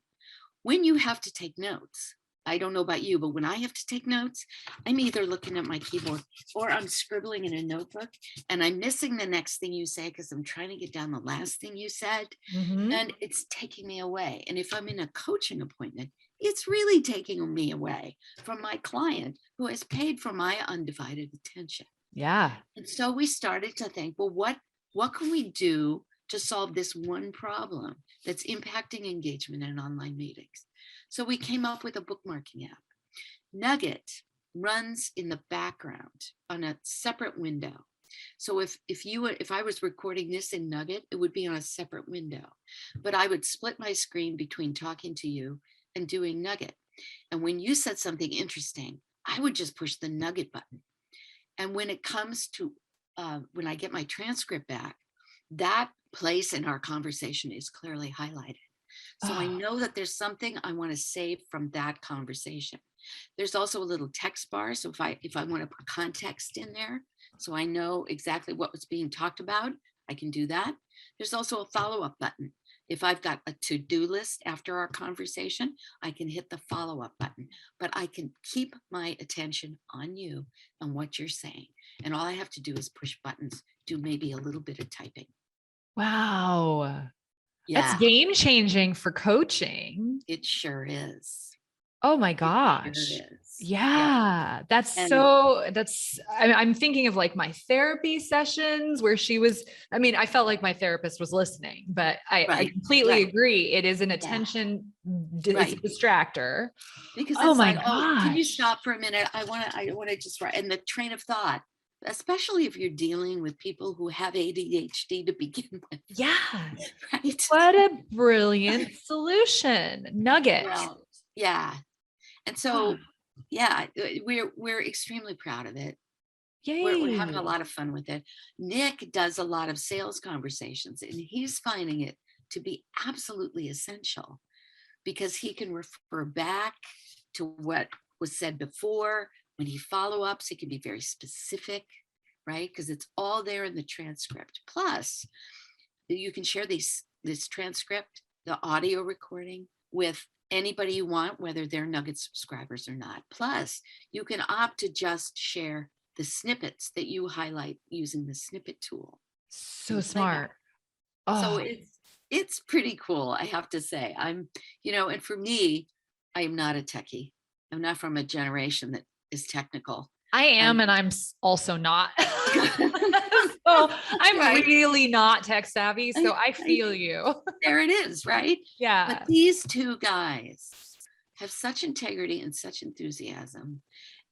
When you have to take notes, I don't know about you, but when I have to take notes, I'm either looking at my keyboard or I'm scribbling in a notebook and I'm missing the next thing you say because I'm trying to get down the last thing you said. Mm-hmm. And it's taking me away. And if I'm in a coaching appointment, it's really taking me away from my client who has paid for my undivided attention. Yeah. And so we started to think, well, what can we do to solve this one problem that's impacting engagement in online meetings? So we came up with a bookmarking app. Nugget runs in the background on a separate window. So if I was recording this in Nugget, it would be on a separate window, but I would split my screen between talking to you and doing Nugget. And when you said something interesting, I would just push the Nugget button. And when it comes to, when I get my transcript back, that place in our conversation is clearly highlighted. So I know that there's something I want to save from that conversation. There's also a little text bar. So if I want to put context in there, so I know exactly what was being talked about, I can do that. There's also a follow-up button. If I've got a to-do list after our conversation, I can hit the follow-up button, but I can keep my attention on you and what you're saying. And all I have to do is push buttons, do maybe a little bit of typing. Wow. That's Yeah, game changing for coaching. it sure is. Oh my It sure gosh. is. Yeah. Yeah. And I'm thinking of like my therapy sessions where I felt like my therapist was listening, but I right, completely right, agree. It is an yeah, it's a right. distractor. Because Oh it's my like, oh, can you gosh. stop for a minute? I want to just write. And the train of thought, especially if you're dealing with people who have ADHD to begin with, Yeah. right? What a brilliant solution. Nugget. Well, yeah. And Oh, so, yeah, we're extremely proud of it. We're having a yay. lot of fun with it. Nick does a lot of sales conversations, and he's finding it to be absolutely essential because he can refer back to what was said before. When he follow-ups, he can be very specific, right? Because it's all there in the transcript. Plus, you can share this transcript, the audio recording, with anybody you want, whether they're Nugget subscribers or not. Plus, you can opt to just share the snippets that you highlight using the snippet tool in So the playback. smart. So Oh, it's pretty cool, I have to say. And for me, I am not a techie. I'm not from a generation that is technical. I am, I'm and I'm also not. So I'm right. really not tech savvy. So I I feel you. there it is, right? But Yeah. these two guys have such integrity and such enthusiasm.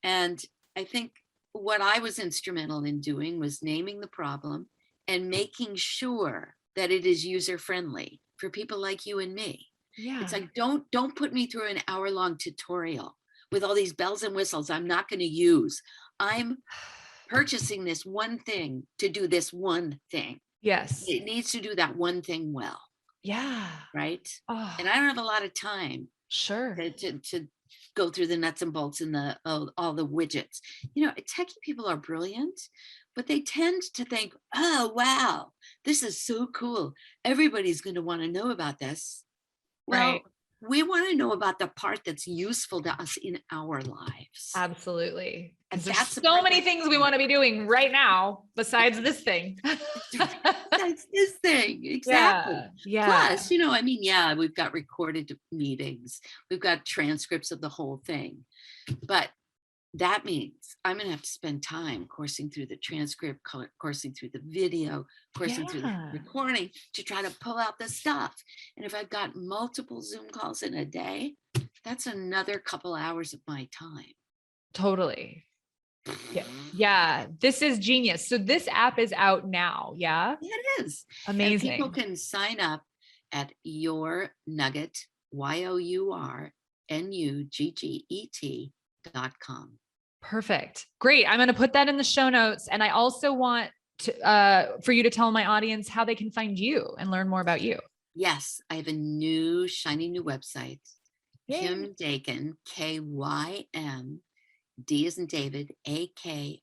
And I think what I was instrumental in doing was naming the problem and making sure that it is user friendly for people like you and me. Yeah. It's like, don't put me through an hour-long tutorial with all these bells and whistles I'm not going to use. I'm purchasing this one thing to do this one thing. Yes. It needs to do that one thing well, Yeah. right? Oh, And I don't have a lot of time sure. to go through the nuts and bolts and all the widgets. Techie people are brilliant, but they tend to think, oh wow, this is so cool, everybody's going to want to know about this. Right. Well, we want to know about the part that's useful to us in our lives, Absolutely. and Because there's that's the so part many that's things we want to be doing right now besides this thing. that's this thing exactly. Yeah. Yeah. Plus, yeah, we've got recorded meetings, we've got transcripts of the whole thing, but that means I'm going to have to spend time coursing through the transcript, coursing through the video, coursing through the Yeah. recording to try to pull out the stuff. And if I've got multiple Zoom calls in a day, that's another couple hours of my time. Totally. Yeah. Yeah. This is genius. So this app is out now. Yeah. It is. And people Amazing. can sign up at Your Nugget, YourNugget.com. Perfect. Great. I'm going to put that in the show notes. And I also want for you to tell my audience how they can find you and learn more about you. Yes, I have a shiny new website. Yay. Kym Dakin, Kym, D as in David, AKIN.com.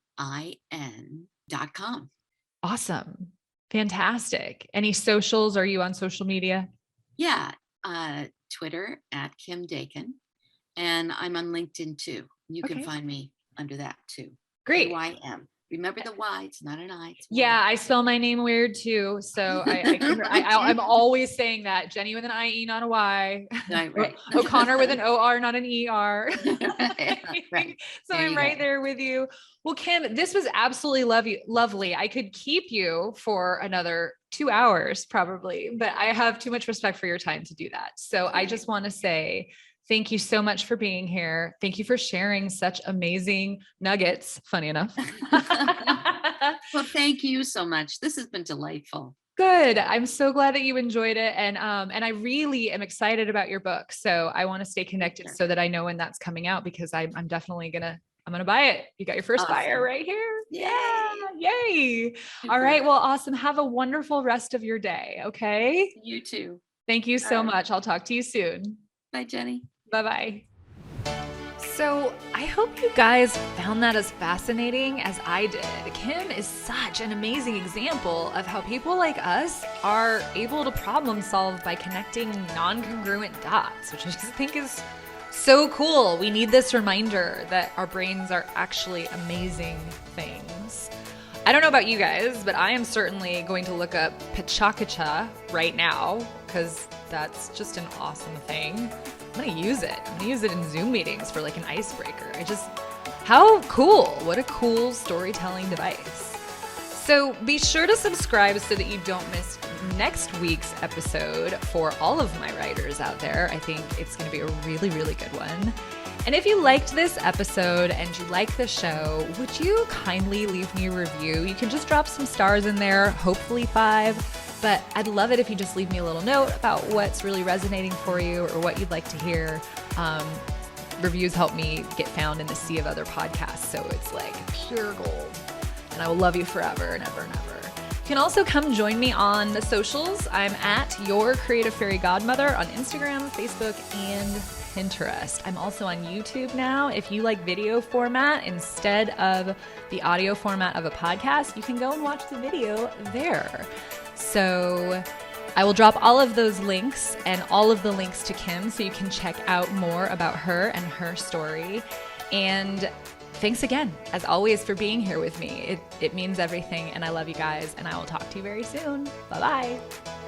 Awesome. Fantastic. Any socials? Are you on social media? Yeah, Twitter at Kym Dakin. And I'm on LinkedIn too. You can Okay. find me under that too. Great. KYM. Remember the Y, it's not an I. Yeah, I spell my name weird too. So I'm always saying that. Jennie with an IE, not a Y. Right. O'Connor with an OR, not an ER. Right. So I'm right there with you. Well, Kym, this was absolutely lovely. I could keep you for another 2 hours probably, but I have too much respect for your time to do that. So I just want to say thank you so much for being here. Thank you for sharing such amazing nuggets, funny enough. Well, thank you so much. This has been delightful. Good. I'm so glad that you enjoyed it. And I really am excited about your book. So I want to stay connected so that I know when that's coming out, because I'm definitely I'm going to buy it. You got your first buyer right here. Yeah. Yay. All Super. right. Well, awesome. Have a wonderful rest of your day. Okay. You too. Thank you so Bye. much. I'll talk to you soon. Bye, Jennie. Bye-bye. So I hope you guys found that as fascinating as I did. Kym is such an amazing example of how people like us are able to problem solve by connecting non-congruent dots, which I just think is so cool. We need this reminder that our brains are actually amazing things. I don't know about you guys, but I am certainly going to look up Pachakacha right now because that's just an awesome thing. I'm going to use it. I'm going to use it in Zoom meetings for like an icebreaker. How cool. What a cool storytelling device. So be sure to subscribe so that you don't miss next week's episode for all of my writers out there. I think it's going to be a really, really good one. And if you liked this episode and you like the show, would you kindly leave me a review? You can just drop some stars in there, hopefully 5. But I'd love it if you just leave me a little note about what's really resonating for you or what you'd like to hear. Reviews help me get found in the sea of other podcasts, so it's like pure gold. And I will love you forever and ever and ever. You can also come join me on the socials. I'm at Your Creative Fairy Godmother on Instagram, Facebook, and Pinterest. I'm also on YouTube now. If you like video format instead of the audio format of a podcast, you can go and watch the video there. So I will drop all of those links and all of the links to Kym so you can check out more about her and her story. And thanks again, as always, for being here with me. It means everything, and I love you guys, and I will talk to you very soon. Bye-bye.